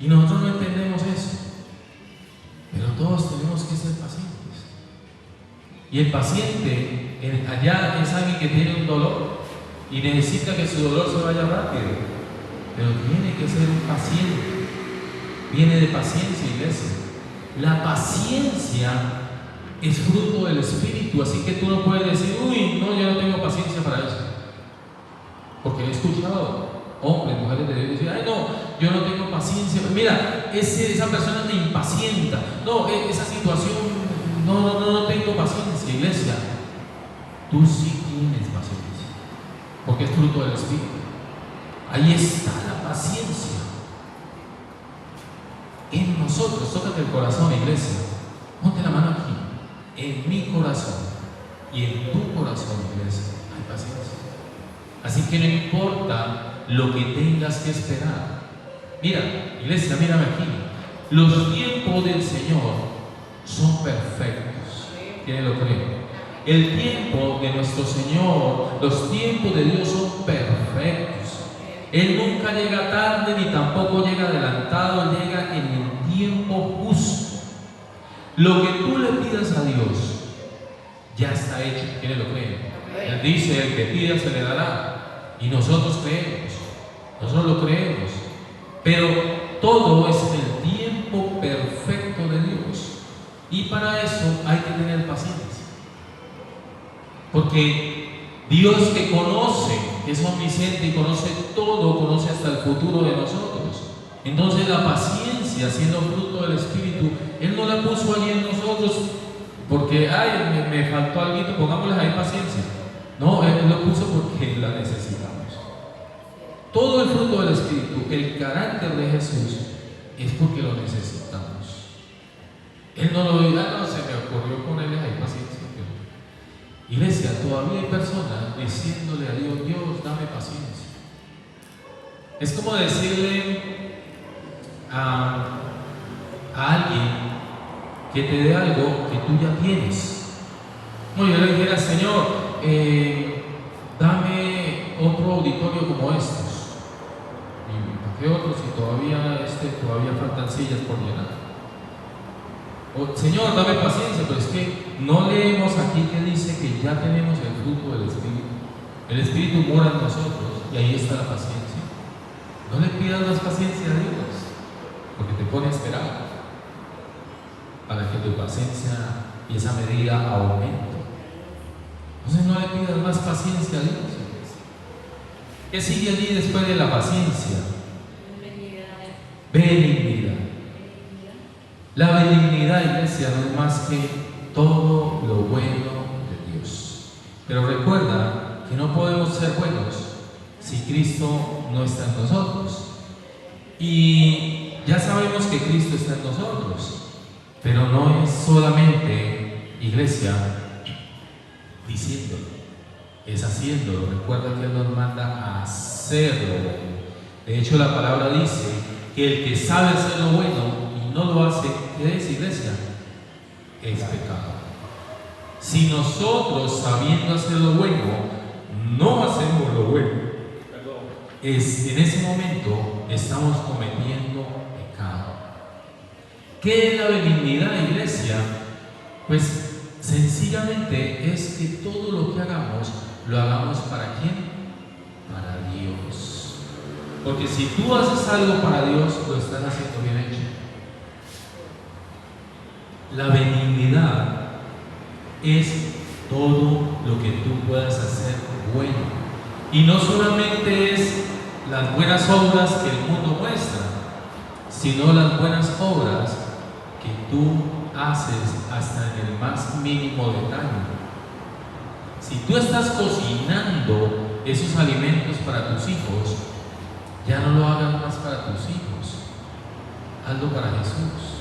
Y nosotros no entendemos eso. Pero todos tenemos que ser pacientes. Y el paciente, allá es alguien que tiene un dolor y necesita que su dolor se vaya rápido. Pero tiene que ser un paciente. Viene de paciencia, iglesia. La paciencia es fruto del Espíritu, así que tú no puedes decir, uy, no, yo no tengo paciencia para eso. Porque he escuchado hombres, mujeres de Dios decir, ay, no, yo no tengo paciencia. Mira, esa persona te impacienta. No, esa situación, no tengo paciencia, iglesia. Tú sí tienes paciencia, porque es fruto del Espíritu. Ahí está la paciencia. En nosotros, tócate el corazón, iglesia. Ponte la mano aquí. En mi corazón y en tu corazón, iglesia, hay paciencia. Así que no importa lo que tengas que esperar. Mira, iglesia, mírame aquí. Los tiempos del Señor son perfectos. ¿Quién lo cree? El tiempo de nuestro Señor, los tiempos de Dios son perfectos. Él nunca llega tarde ni tampoco llega adelantado, Él llega en el tiempo justo. Lo que tú le pidas a Dios ya está hecho. ¿Quién lo cree? Él dice, el que pida se le dará. Y nosotros creemos, nosotros lo creemos. Pero todo es en el tiempo perfecto de Dios. Y para eso hay que tener paciencia. Porque Dios, que conoce, que es omnisciente y conoce todo, conoce hasta el futuro de nosotros. Entonces la paciencia, siendo fruto del Espíritu, Él no la puso allí en nosotros porque, ay, me faltó algo, pongámosles ahí paciencia. No, Él lo puso porque la necesitamos. Todo el fruto del Espíritu, el carácter de Jesús, es porque lo necesitamos. Él no lo diga, no, se me ocurrió ponerles ahí paciencia. Iglesia, todavía hay personas diciéndole a Dios, Dios, dame paciencia. Es como decirle a alguien que te dé algo que tú ya tienes. No, yo le dijera, Señor, dame otro auditorio como estos. ¿Y para qué otro si todavía faltan sillas por llenar? O, Señor, dame paciencia, pero es que no leemos aquí que dice que ya tenemos el fruto del Espíritu. El Espíritu mora en nosotros y ahí está la paciencia. No le pidas más paciencia a Dios, porque te pone a esperar para que tu paciencia y esa medida aumente. Entonces no le pidas más paciencia a Dios. ¿Qué sigue allí después de la paciencia? Benignidad. La benignidad, iglesia, no es más que todo lo bueno de Dios. Pero recuerda que no podemos ser buenos si Cristo no está en nosotros. Y ya sabemos que Cristo está en nosotros, pero no es solamente, iglesia, diciéndolo, es haciéndolo. Recuerda que Él nos manda a hacerlo. De hecho, la palabra dice que el que sabe hacer lo bueno y no lo hace, ¿qué es, iglesia? Es pecado. Si nosotros, sabiendo hacer lo bueno, no hacemos lo bueno, en ese momento estamos cometiendo pecado. ¿Qué es la benignidad, iglesia? Pues sencillamente es que todo lo que hagamos, lo hagamos ¿para quién? Para Dios. Porque si tú haces algo para Dios, lo estás haciendo bien hecho. La benignidad es todo lo que tú puedas hacer bueno. Y no solamente es las buenas obras que el mundo muestra, sino las buenas obras que tú haces hasta en el más mínimo detalle. Si tú estás cocinando esos alimentos para tus hijos, ya no lo hagas más para tus hijos, hazlo para Jesús.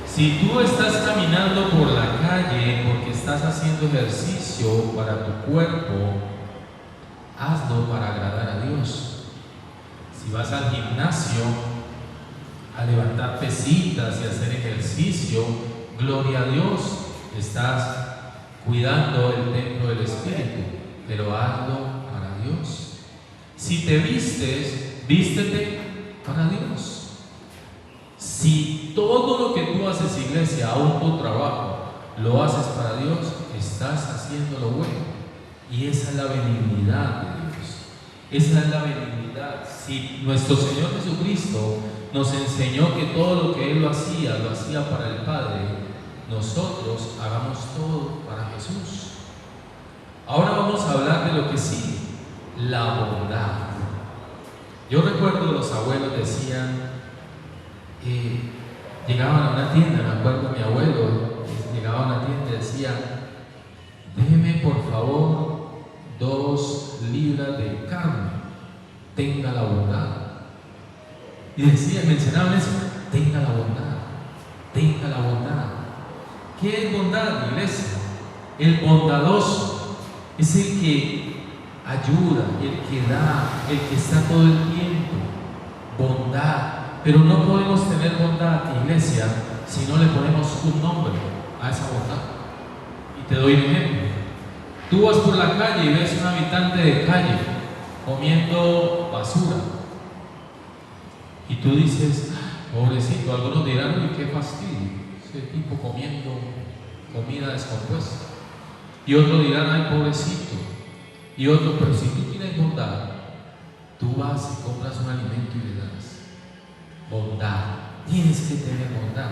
Si tú estás caminando por la calle porque estás haciendo ejercicio para tu cuerpo, hazlo para agradar a Dios. Si vas al gimnasio a levantar pesitas y hacer ejercicio, gloria a Dios, estás cuidando el templo del Espíritu, pero hazlo para Dios. Si te vistes, vístete para Dios. Si todo lo que tú haces, iglesia, aún tu trabajo, lo haces para Dios, estás haciendo lo bueno. Y esa es la benignidad de Dios. Esa es la benignidad. Si nuestro Señor Jesucristo nos enseñó que todo lo que Él lo hacía para el Padre, nosotros hagamos todo para Jesús. Ahora vamos a hablar de lo que sigue, la bondad. Yo recuerdo los abuelos decían, llegaban a una tienda, me acuerdo mi abuelo, llegaba a una tienda y decía, déjeme por favor 2 libras de carne, tenga la bondad. Y decía, mencionaban eso, tenga la bondad, tenga la bondad. ¿Qué es bondad, iglesia? El bondadoso es el que ayuda, el que da, el que está todo el tiempo. Bondad. Pero no podemos tener bondad, iglesia, si no le ponemos un nombre a esa bondad. Y te doy un ejemplo. Tú vas por la calle y ves un habitante de calle comiendo basura. Y tú dices, pobrecito, algunos dirán, uy, qué fastidio, ese tipo comiendo comida descompuesta. Y otros dirán, ay, pobrecito. Y otros, pero si tú tienes bondad, tú vas y compras un alimento y le das. Bondad, tienes que tener bondad,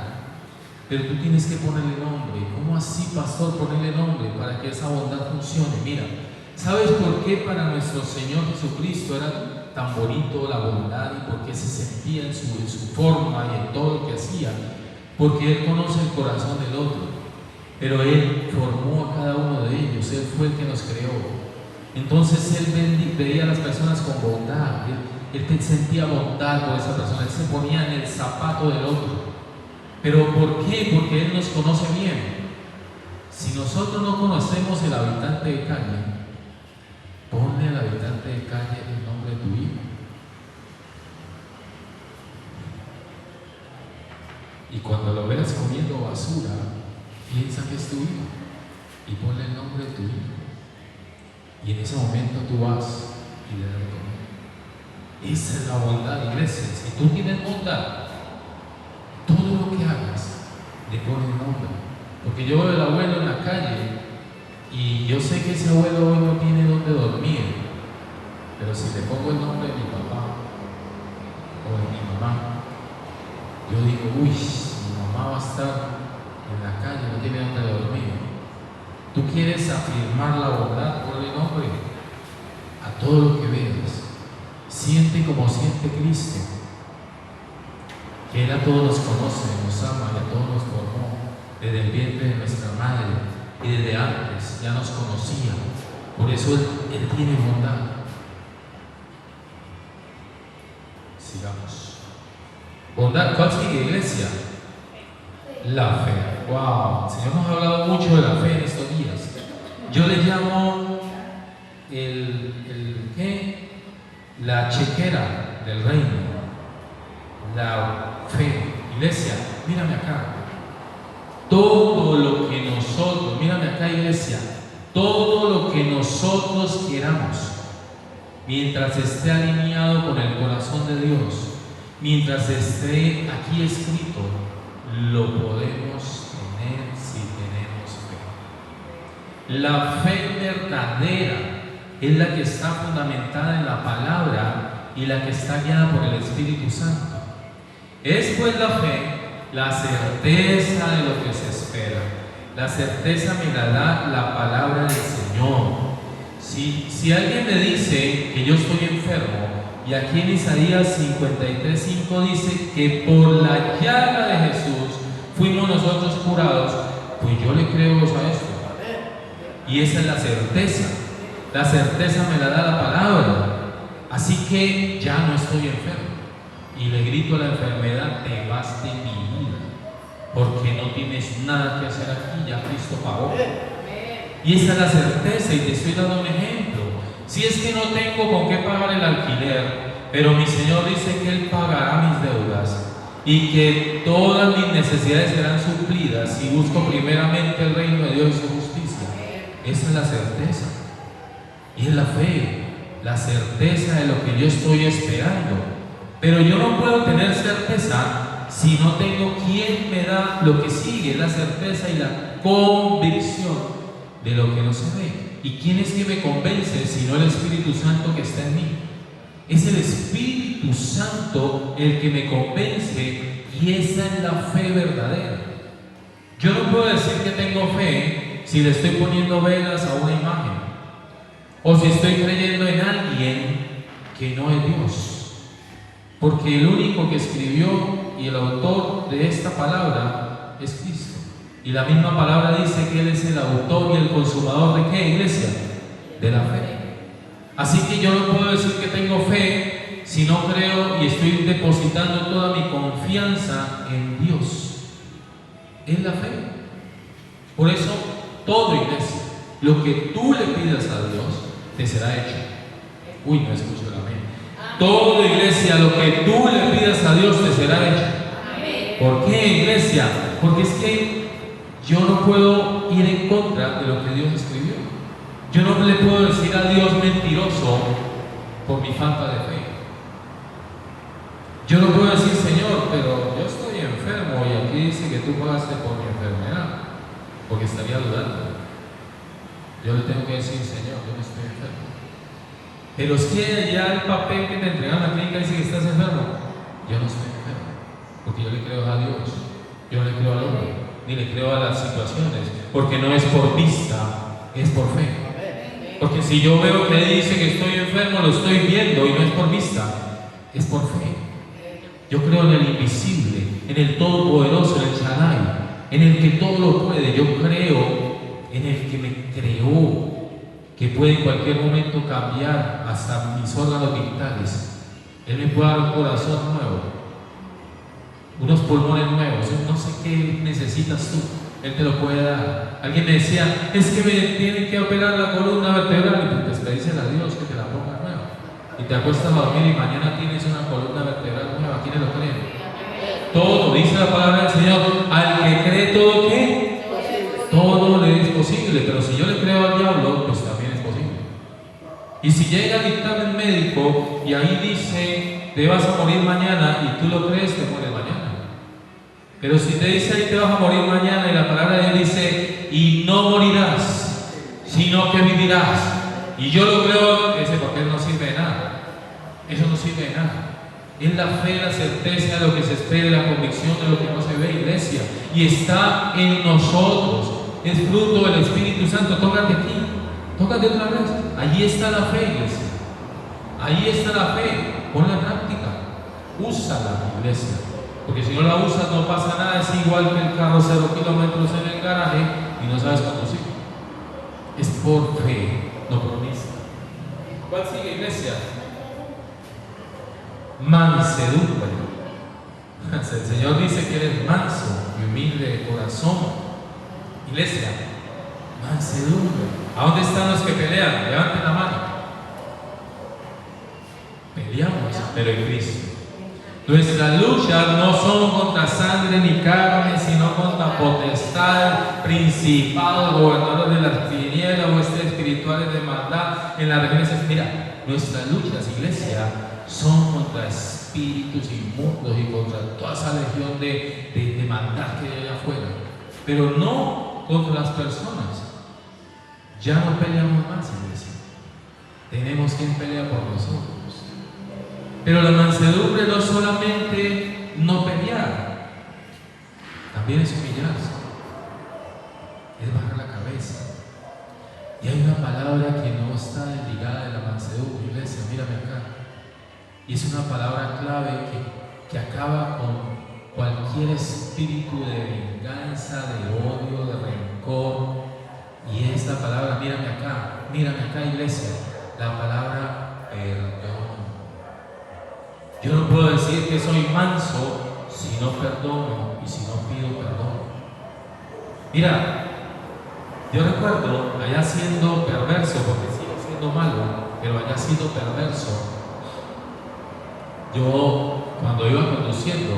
pero tú tienes que ponerle nombre. ¿Cómo así, pastor, ponerle nombre para que esa bondad funcione? Mira, ¿sabes por qué para nuestro Señor Jesucristo era tan bonito la bondad y por qué se sentía en su forma y en todo lo que hacía? Porque Él conoce el corazón del otro, pero Él formó a cada uno de ellos, Él fue el que nos creó. Entonces Él veía a las personas con bondad. Él sentía bondad por esa persona, Él se ponía en el zapato del otro. ¿Pero por qué? Porque Él nos conoce bien. Si nosotros no conocemos el habitante de calle, ponle al habitante de calle el nombre de tu hijo. Y cuando lo veas comiendo basura, piensa que es tu hijo y ponle el nombre de tu hijo. Y en ese momento tú vas y le das de comer. Esa es la bondad, iglesia. Si tú tienes bondad, todo lo que hagas le pones nombre. Porque yo veo al abuelo en la calle y yo sé que ese abuelo hoy no tiene dónde dormir, pero si le pongo el nombre de mi papá o de mi mamá, yo digo, uy, mi mamá va a estar en la calle, no tiene dónde dormir. Tú quieres afirmar la bondad, ponle nombre a todo lo que veas. Siente como siente Cristo, que Él a todos nos conoce, nos ama y a todos nos formó desde el vientre de nuestra madre y desde antes ya nos conocía. Por eso Él tiene bondad. Sigamos. Bondad, ¿cuál sigue, iglesia? La fe. Wow, el Señor nos ha hablado mucho de la fe en estos días. Yo le llamo la chequera del reino, la fe. Iglesia, mírame acá. Todo lo que nosotros, mírame acá, iglesia, todo lo que nosotros queramos, mientras esté alineado con el corazón de Dios, mientras esté aquí escrito, lo podemos tener si tenemos fe. La fe verdadera es la que está fundamentada en la palabra y la que está guiada por el Espíritu Santo. Es pues la fe la certeza de lo que se espera. La certeza me la da la palabra del Señor. Si alguien me dice que yo estoy enfermo, y aquí en Isaías 53:5 dice que por la llaga de Jesús fuimos nosotros curados, pues yo le creo a esto. Y esa es la certeza. La certeza me la da la palabra. Así que ya no estoy enfermo. Y le grito a la enfermedad: te vas de mi vida, porque no tienes nada que hacer aquí, ya Cristo pagó. Y esa es la certeza, y te estoy dando un ejemplo. Si es que no tengo con qué pagar el alquiler, pero mi Señor dice que Él pagará mis deudas y que todas mis necesidades serán suplidas si busco primeramente el reino de Dios y su justicia. Esa es la certeza. Y es la fe, la certeza de lo que yo estoy esperando. Pero yo no puedo tener certeza si no tengo quien me da lo que sigue, la certeza y la convicción de lo que no se ve. ¿Y quién es que me convence si no el Espíritu Santo que está en mí? Es el Espíritu Santo el que me convence, y esa es la fe verdadera. Yo no puedo decir que tengo fe si le estoy poniendo velas a una imagen, o si estoy creyendo en alguien que no es Dios. Porque el único que escribió y el autor de esta palabra es Cristo. Y la misma palabra dice que Él es el autor y el consumador ¿de qué, iglesia? De la fe. Así que yo no puedo decir que tengo fe si no creo y estoy depositando toda mi confianza en Dios. Es la fe. Por eso, todo, iglesia, lo que tú le pidas a Dios, te será hecho. Uy, no escucho la mente. Todo, iglesia, lo que tú le pidas a Dios, te será hecho. ¿Por qué, iglesia? Porque es que yo no puedo ir en contra de lo que Dios escribió. Yo no le puedo decir a Dios mentiroso por mi falta de fe. Yo no puedo decir: Señor, pero yo estoy enfermo y aquí dice que tú pagaste por mi enfermedad, porque estaría dudando. Yo le tengo que decir: Señor, yo no estoy enfermo. Pero es que ya el papel que te entregan a la clínica dice que estás enfermo. Yo no estoy enfermo, porque yo le creo a Dios, yo no le creo al hombre, ni le creo a las situaciones, porque no es por vista, es por fe. Porque si yo veo que dice que estoy enfermo, lo estoy viendo y no es por vista, es por fe. Yo creo en el invisible, en el todopoderoso, en el Shaddai, en el que todo lo puede. Yo creo en el que me creó, que puede en cualquier momento cambiar hasta mis órganos vitales. Él me puede dar un corazón nuevo, unos pulmones nuevos, no sé qué necesitas tú, Él te lo puede dar. Alguien me decía: es que me tienen que operar la columna vertebral, y pues pedísele a Dios que te la ponga nueva, y te acuestas a dormir y mañana tienes una columna vertebral nueva. ¿Quiénes lo creen? Todo, dice la palabra del Señor: al que cree, todo ¿qué? Todo le es posible. Pero si yo le creo al diablo, pues también es posible. Y si llega el dictamen médico y ahí dice: te vas a morir mañana, y tú lo crees, te mueres mañana. Pero si te dice: ahí te vas a morir mañana, y la palabra de Dios dice: y no morirás, sino que vivirás, y yo lo creo, ese papel no sirve de nada. Eso no sirve de nada. Es la fe, la certeza de lo que se espera, la convicción de lo que no se ve, iglesia, y está en nosotros. Es fruto del Espíritu Santo. Tócate aquí, tócate otra vez. Allí está la fe, iglesia. Ahí está la fe. Ponla en práctica. Úsala, iglesia. Porque si no la usas, no pasa nada. Es igual que el carro 0 kilómetros en el garaje y no sabes conducir. Es por fe, no por vista. ¿Cuál sigue, iglesia? Mansedumbre. El Señor dice que eres manso y humilde de corazón. Iglesia, mansedumbre. ¿A dónde están los que pelean? Levanten la mano. Peleamos, pero en Cristo. Nuestras luchas no son contra sangre ni carne, sino contra potestades, principados, gobernadores de las tinieblas, huestes espirituales de maldad en las regiones. Mira, nuestras luchas, iglesia, son contra espíritus inmundos y contra toda esa legión de maldad que hay allá afuera, pero no contra las personas. Ya no peleamos más, iglesia. Tenemos quien pelea por nosotros. Pero la mansedumbre no es solamente no pelear, también es humillarse, es bajar la cabeza. Y hay una palabra que no está desligada de la mansedumbre, iglesia, mírame acá. Y es una palabra clave que acaba con cualquier espíritu de venganza, de odio, de rencor. Y es la palabra, mírame acá, iglesia, la palabra perdón. Yo no puedo decir que soy manso si no perdono y si no pido perdón. Mira, yo recuerdo allá siendo perverso, porque sigo siendo malo, pero allá siendo perverso. Yo, cuando iba conduciendo,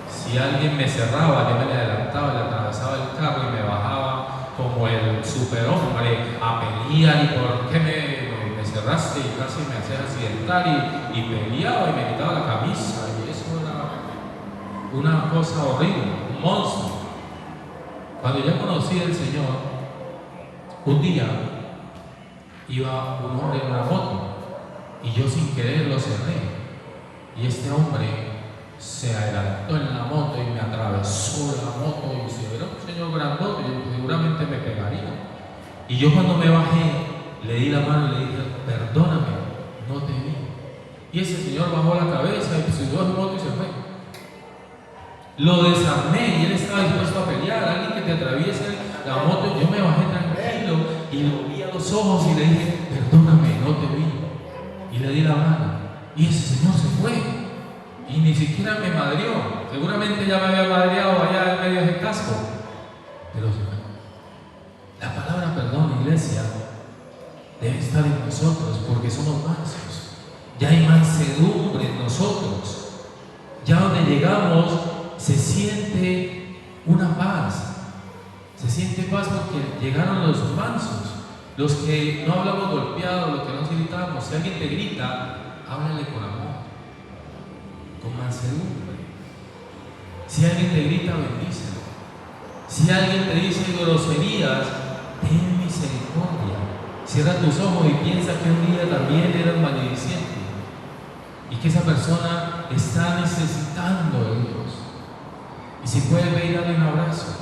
si alguien me cerraba, yo me le adelantaba, le atravesaba el carro y me bajaba como el superhombre a pelear. ¿Y por qué me cerraste? Y casi me hacía accidentar y peleaba y me quitaba la camisa. Y eso era una cosa horrible, un monstruo. Cuando ya conocí al Señor, un día iba un hombre en una moto y yo sin querer lo cerré. Y este hombre se adelantó en la moto y me atravesó la moto y se era un señor grandote, seguramente me pegaría. Y yo cuando me bajé, le di la mano y le dije, perdóname, no te vi. Y ese señor bajó la cabeza y subió a su moto y se fue. Lo desarmé y él estaba dispuesto a pelear. Alguien que te atraviese la moto, yo me bajé tranquilo y lo vi a los ojos y le dije, perdóname, no te vi. Y le di la mano. Y ese señor se fue y ni siquiera me madrió. Seguramente ya me había madreado allá en medio del casco, pero se fue. La palabra perdón, iglesia, debe estar en nosotros porque somos mansos. Ya hay mansedumbre en nosotros. Ya donde llegamos se siente una paz. Se siente paz porque llegaron los mansos, los que no hablamos golpeados, los que no gritamos. Si alguien te grita, háblale con amor, con mansedumbre. Si alguien te grita, bendícelo. Si alguien te dice groserías, ten misericordia. Cierra tus ojos y piensa que un día también eras malediciente y que esa persona está necesitando de Dios. Y si puedes ver, dale un abrazo.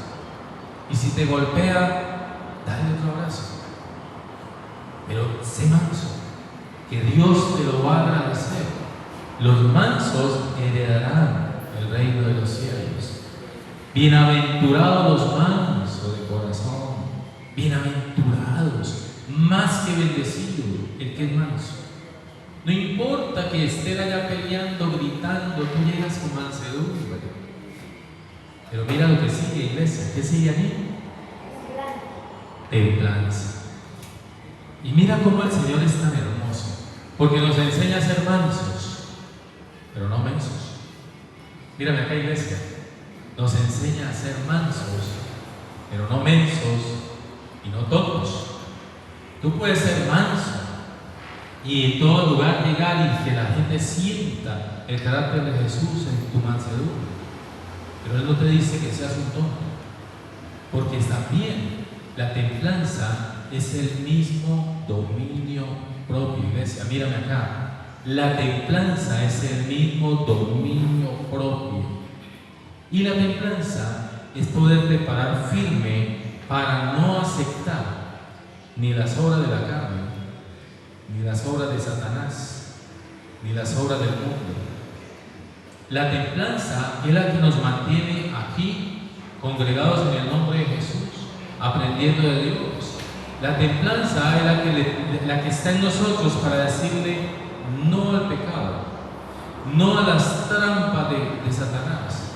Y si te golpea, dale otro abrazo. Pero sé manso, que Dios te lo va a agradecer. Los mansos heredarán el reino de los cielos. Bienaventurados los mansos de corazón, bienaventurados, más que bendecido el que es manso. No importa que estén allá peleando, gritando, tú llegas con mansedumbre. Pero mira lo que sigue, iglesia. ¿Qué sigue allí? Templanza. Y mira cómo el Señor es tan hermoso, porque nos enseña a ser mansos, pero no mensos. Mírame acá, iglesia. Nos enseña a ser mansos, pero no mensos y no tontos. Tú puedes ser manso y en todo lugar llegar y que la gente sienta el carácter de Jesús en tu mansedumbre. Pero Él no te dice que seas un tonto, porque también la templanza es el mismo dominio propio, iglesia. Mírame acá. La templanza es el mismo dominio propio. Y la templanza es poderte parar firme para no aceptar ni las obras de la carne, ni las obras de Satanás, ni las obras del mundo. La templanza es la que nos mantiene aquí, congregados en el nombre de Jesús, aprendiendo de Dios. La templanza es la que está en nosotros para decirle no al pecado, no a las trampas de Satanás.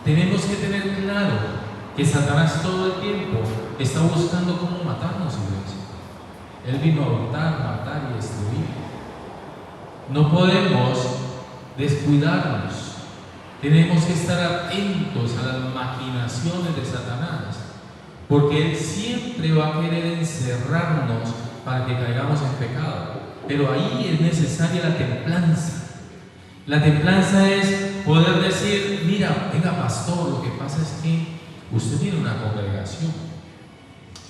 Tenemos que tener claro que Satanás todo el tiempo está buscando cómo matarnos, iglesia. Él vino a hurtar, matar y destruir. No podemos descuidarnos. Tenemos que estar atentos a las maquinaciones de Satanás, porque Él siempre va a querer encerrarnos para que caigamos en pecado. pero ahí es necesaria la templanza. La templanza es poder decir, mira, venga pastor, lo que pasa es que usted tiene una congregación,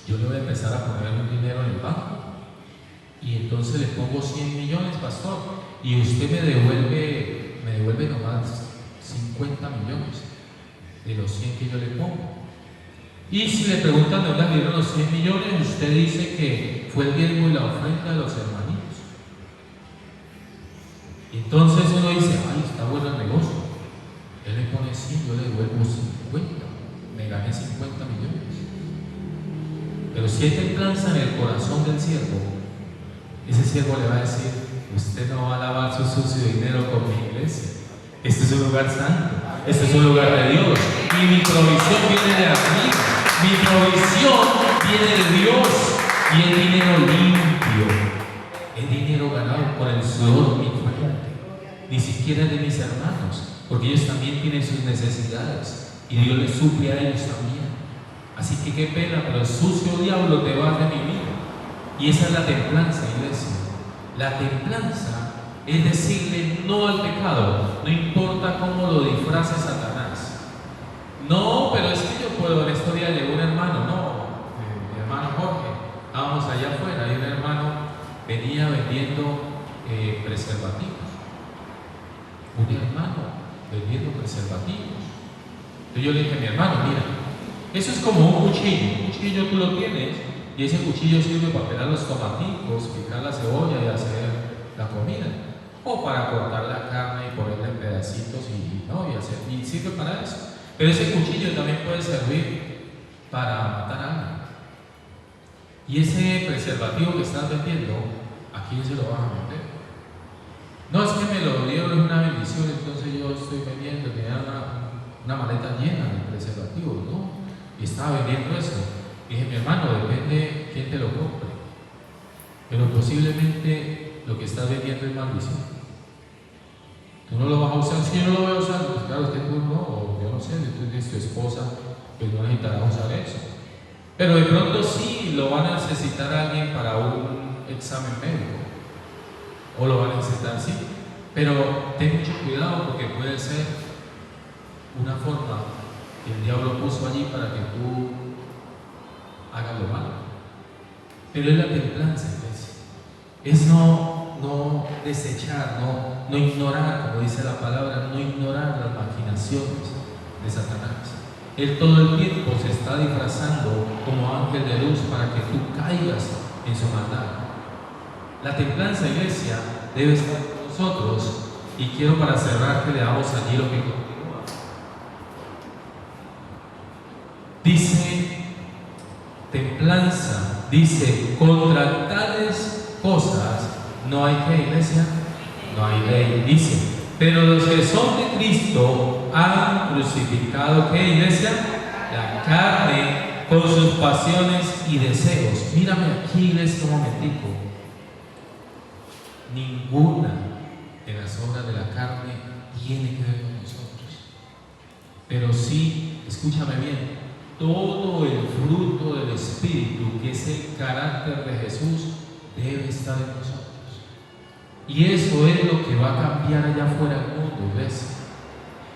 yo le voy a empezar a poner un dinero en el banco y entonces le pongo 100 millones, pastor, y usted me devuelve nomás 50 millones de los 100 que yo le pongo. Y si le preguntan de dónde salieron los 100 millones, usted dice que fue el diezmo y la ofrenda de los hermanitos. Y entonces uno dice, ay, está bueno el negocio. Él le pone 100, yo le devuelvo 50. Me gané 50 millones. Pero si hay templanza en el corazón del siervo, ese siervo le va a decir, usted no va a lavar su sucio dinero con mi iglesia. Este es un lugar santo, este es un lugar de Dios. Y mi provisión viene de arriba, mi provisión viene de Dios. Y es dinero limpio, es dinero ganado por el sudor de mi frente, ni siquiera de mis hermanos, porque ellos también tienen sus necesidades y Dios les suple a ellos también. Así que qué pena, pero el sucio diablo te va de mi vida. Y esa es la templanza, iglesia. La templanza es decirle no al pecado, no importa cómo lo disfrace Satanás. No, pero es que yo puedo. En estos días llegó un hermano, mi hermano Jorge, estábamos allá afuera y un hermano venía vendiendo preservativos. Un hermano vendiendo preservativos. Entonces yo le dije a mi hermano, mira, eso es como un cuchillo tú lo tienes y ese cuchillo sirve para pelar los tomaticos, picar la cebolla y hacer la comida, o para cortar la carne y ponerla en pedacitos y sirve para eso. Pero ese cuchillo también puede servir para matar a alguien. Y ese preservativo que estás vendiendo, ¿a quién se lo vas a vender? No, es que me lo dieron, es una bendición, entonces yo estoy vendiendo, tenía una maleta llena de preservativos, ¿no? Y estaba vendiendo eso. Y dije, mi hermano, depende quién te lo compre. Pero posiblemente lo que estás vendiendo es maldición. Tú no lo vas a usar. Si yo no lo voy a usar, pues claro, es que tú no, o yo no sé, tú tienes tu esposa, pues no necesitará usar eso. Pero de pronto sí lo va a necesitar alguien para un examen médico. O lo va a necesitar, sí. Pero ten mucho cuidado porque puede ser una forma que el diablo puso allí para que tú hagas lo malo. Pero es la templanza, iglesia. Es no desechar, no ignorar, como dice la palabra, no ignorar las maquinaciones de Satanás. Él todo el tiempo se está disfrazando como ángel de luz para que tú caigas en su maldad. La templanza, iglesia, debe estar con nosotros. Y quiero para cerrar que leamos allí lo que continúa. Dice, templanza, dice, contra tales cosas no hay que, iglesia, no hay ley. Dice, pero los que son de Cristo han crucificado, ¿qué, iglesia? La carne con sus pasiones y deseos. Mírame aquí, iglesia, un momentico. Ninguna de las obras de la carne tiene que ver con nosotros. Pero sí, escúchame bien, todo el fruto del Espíritu, que es el carácter de Jesús, debe estar en nosotros. Y eso es lo que va a cambiar allá afuera del mundo, ¿ves?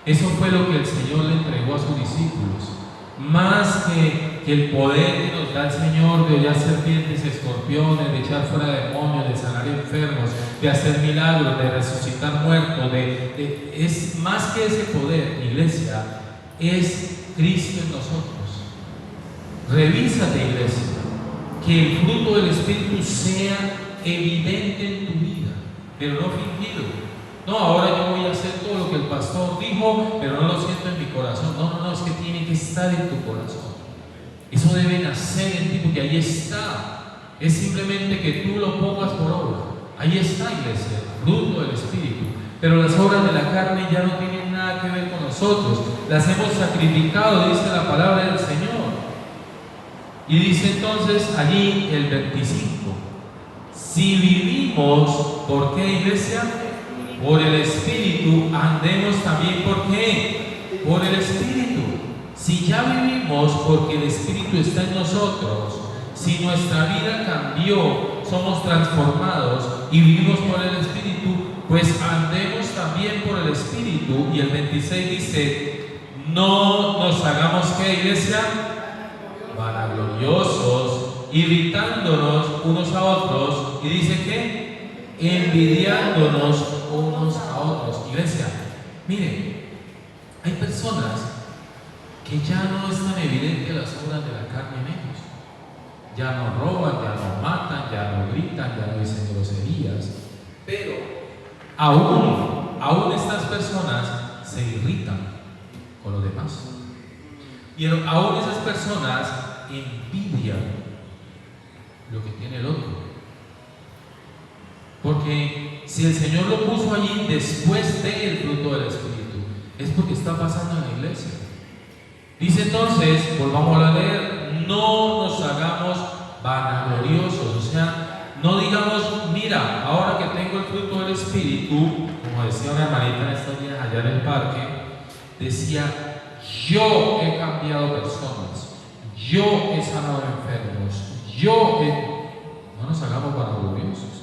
Eso fue lo que el Señor le entregó a sus discípulos. Más que el poder que nos da el Señor de hollar serpientes, escorpiones, de echar fuera demonios, de sanar enfermos, de hacer milagros, de resucitar muertos, es más que ese poder, iglesia, es Cristo en nosotros. Revísate, iglesia, que el fruto del Espíritu sea evidente en tu vida, pero no fingido. No, ahora yo voy a hacer todo lo que el pastor dijo, pero no lo siento en mi corazón. No, es que tiene que estar en tu corazón. Eso debe nacer en ti, porque ahí está. Es simplemente que tú lo pongas por obra. Ahí está, iglesia, fruto del Espíritu. Pero las obras de la carne ya no tienen nada que ver con nosotros. Las hemos sacrificado, dice la palabra del Señor. Y dice entonces allí el 25. Si vivimos, ¿por qué, iglesia? Por el Espíritu, andemos también, ¿por qué? Por el Espíritu. Si ya vivimos porque el Espíritu está en nosotros, si nuestra vida cambió, somos transformados, y vivimos por el Espíritu, pues andemos también por el Espíritu. Y el 26 dice, no nos hagamos, ¿qué, iglesia? Vanagloriosos, irritándonos unos a otros, y dice que envidiándonos unos a otros. Iglesia, miren, hay personas que ya no es tan evidente las obras de la carne en ellos. Ya no roban, ya no matan, ya no gritan, ya no dicen groserías, pero aún estas personas se irritan con los demás. Y aún esas personas envidian lo que tiene el otro. Porque si el Señor lo puso allí después del fruto del Espíritu, es porque está pasando en la iglesia. Dice entonces, volvamos a leer, no nos hagamos vanagloriosos, o sea, no digamos, mira, ahora que tengo el fruto del Espíritu, como decía una hermanita en estos días allá en el parque, decía, yo he cambiado personas, yo he sanado enfermos, no nos hagamos vanagloriosos.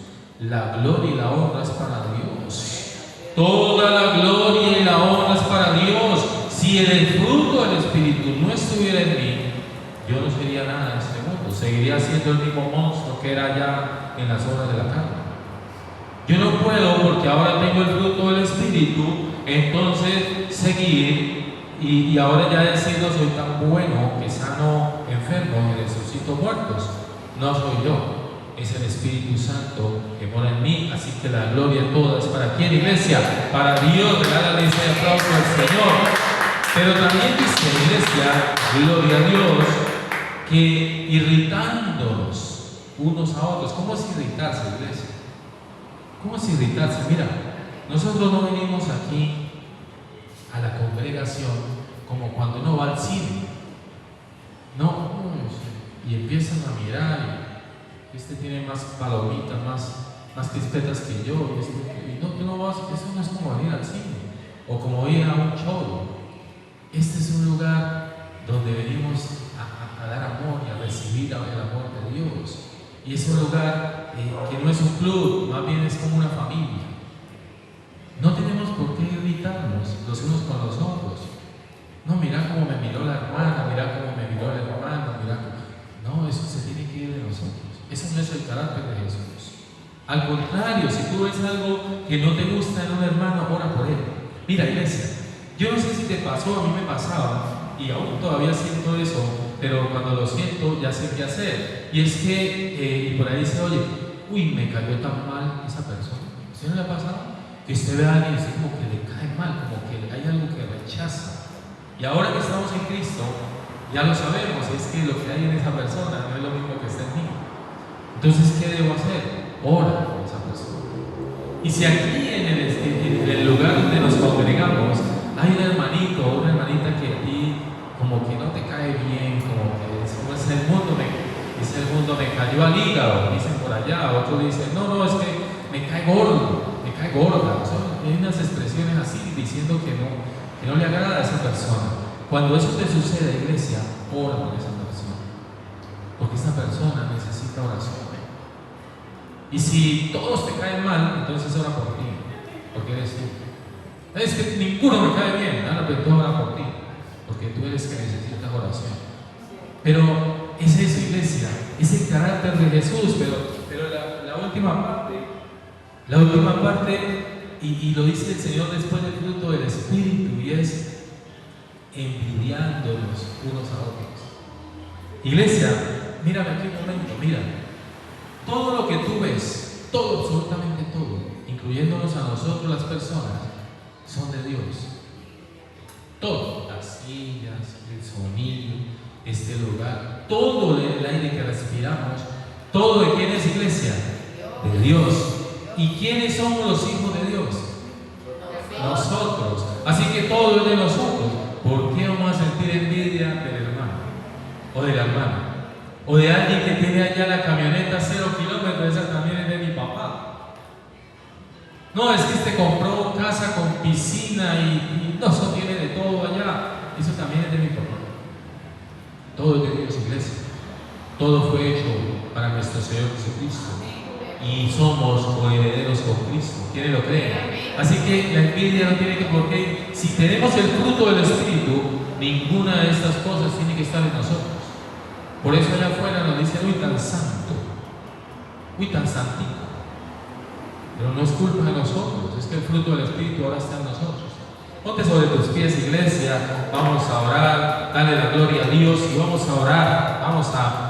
La gloria y la honra es para Dios. Toda la gloria y la honra es para Dios. Si el fruto del Espíritu no estuviera en mí, yo no sería nada en este mundo. Seguiría siendo el mismo monstruo que era ya en las obras de la carne. Yo no puedo, porque ahora tengo el fruto del Espíritu, entonces seguir y ahora ya decir no soy tan bueno que sano enfermos y resucito muertos. No soy yo. Es el Espíritu Santo que mora en mí, así que la gloria toda es para ¿quién, iglesia? Para Dios. Regálale ese aplauso al Señor. Pero también dice, iglesia, gloria a Dios, que irritándonos unos a otros. ¿Cómo es irritarse, iglesia? ¿Cómo es irritarse? Mira, nosotros no venimos aquí a la congregación como cuando uno va al cine. No, y empiezan a mirar. Este tiene más palomitas, más crispetas que yo. Y no, tú no vas, eso no es como ir al cine o como ir a un show. Este es un lugar donde venimos a dar amor y a recibir el amor de Dios. Y es un lugar que no es un club, más bien es como una familia. No tenemos por qué irritarnos los unos con los otros. No, mira cómo me miró la hermana, mira cómo me miró el hermano, mira cómo... No, eso se tiene que ir de nosotros. Eso no es el carácter de Jesús. Al contrario, si tú ves algo que no te gusta en un hermano, ora por él. Mira, iglesia, yo no sé si te pasó, a mí me pasaba, y aún todavía siento eso, pero cuando lo siento ya sé qué hacer. Y es que, y por ahí dice, oye, uy, me cayó tan mal esa persona. ¿Usted no le ha pasado? Que usted ve a alguien y dice como que le cae mal, como que hay algo que rechaza. Y ahora que estamos en Cristo, ya lo sabemos, es que lo que hay en esa persona no es lo mismo que está en mí. Entonces, ¿qué debo hacer? Ora por esa persona. Y si aquí en el lugar donde nos congregamos hay un hermanito o una hermanita que a ti como que no te cae bien, como que es el mundo me cayó al hígado, dicen por allá, otro dice, no, es que me cae gorda. Hay unas expresiones así diciendo que no le agrada a esa persona. Cuando eso te sucede, iglesia, ora por esa persona, porque esa persona necesita oración. Y si todos te caen mal, entonces ora por ti, porque eres tú. Es que ninguno me cae bien, pero tú ora por ti, porque tú eres que necesitas oración. Pero es eso, iglesia, es el carácter de Jesús. Pero la última parte, y lo dice el Señor después del fruto del Espíritu, y es envidiándonos unos a otros. Iglesia, mírame aquí un momento, mira. Todo lo que tú ves, todo, absolutamente todo, incluyéndonos a nosotros las personas, son de Dios. Todo, las sillas, el sonido, este lugar, todo el aire que respiramos, todo de quién es, iglesia, de Dios. ¿Y quiénes somos los hijos de Dios? Nosotros. Así que todo es de nosotros. ¿Por qué vamos a sentir envidia del hermano o de la hermana? O de alguien que tiene allá la camioneta 0 kilómetros, esa también es de mi papá. No, es que este compró casa con piscina y no, eso tiene de todo allá. Eso también es de mi papá. Todo es de Dios, iglesia. Todo fue hecho para nuestro Señor Jesucristo. y somos coherederos con Cristo. ¿Quién lo cree? Así que la envidia no tiene que por qué. Si tenemos el fruto del Espíritu, ninguna de estas cosas tiene que estar en nosotros. Por eso allá afuera nos dicen, uy, tan santo, uy, tan santito. Pero no es culpa de nosotros, es que el fruto del Espíritu ahora está en nosotros. Ponte sobre tus pies, iglesia, vamos a orar, dale la gloria a Dios y vamos a orar, vamos a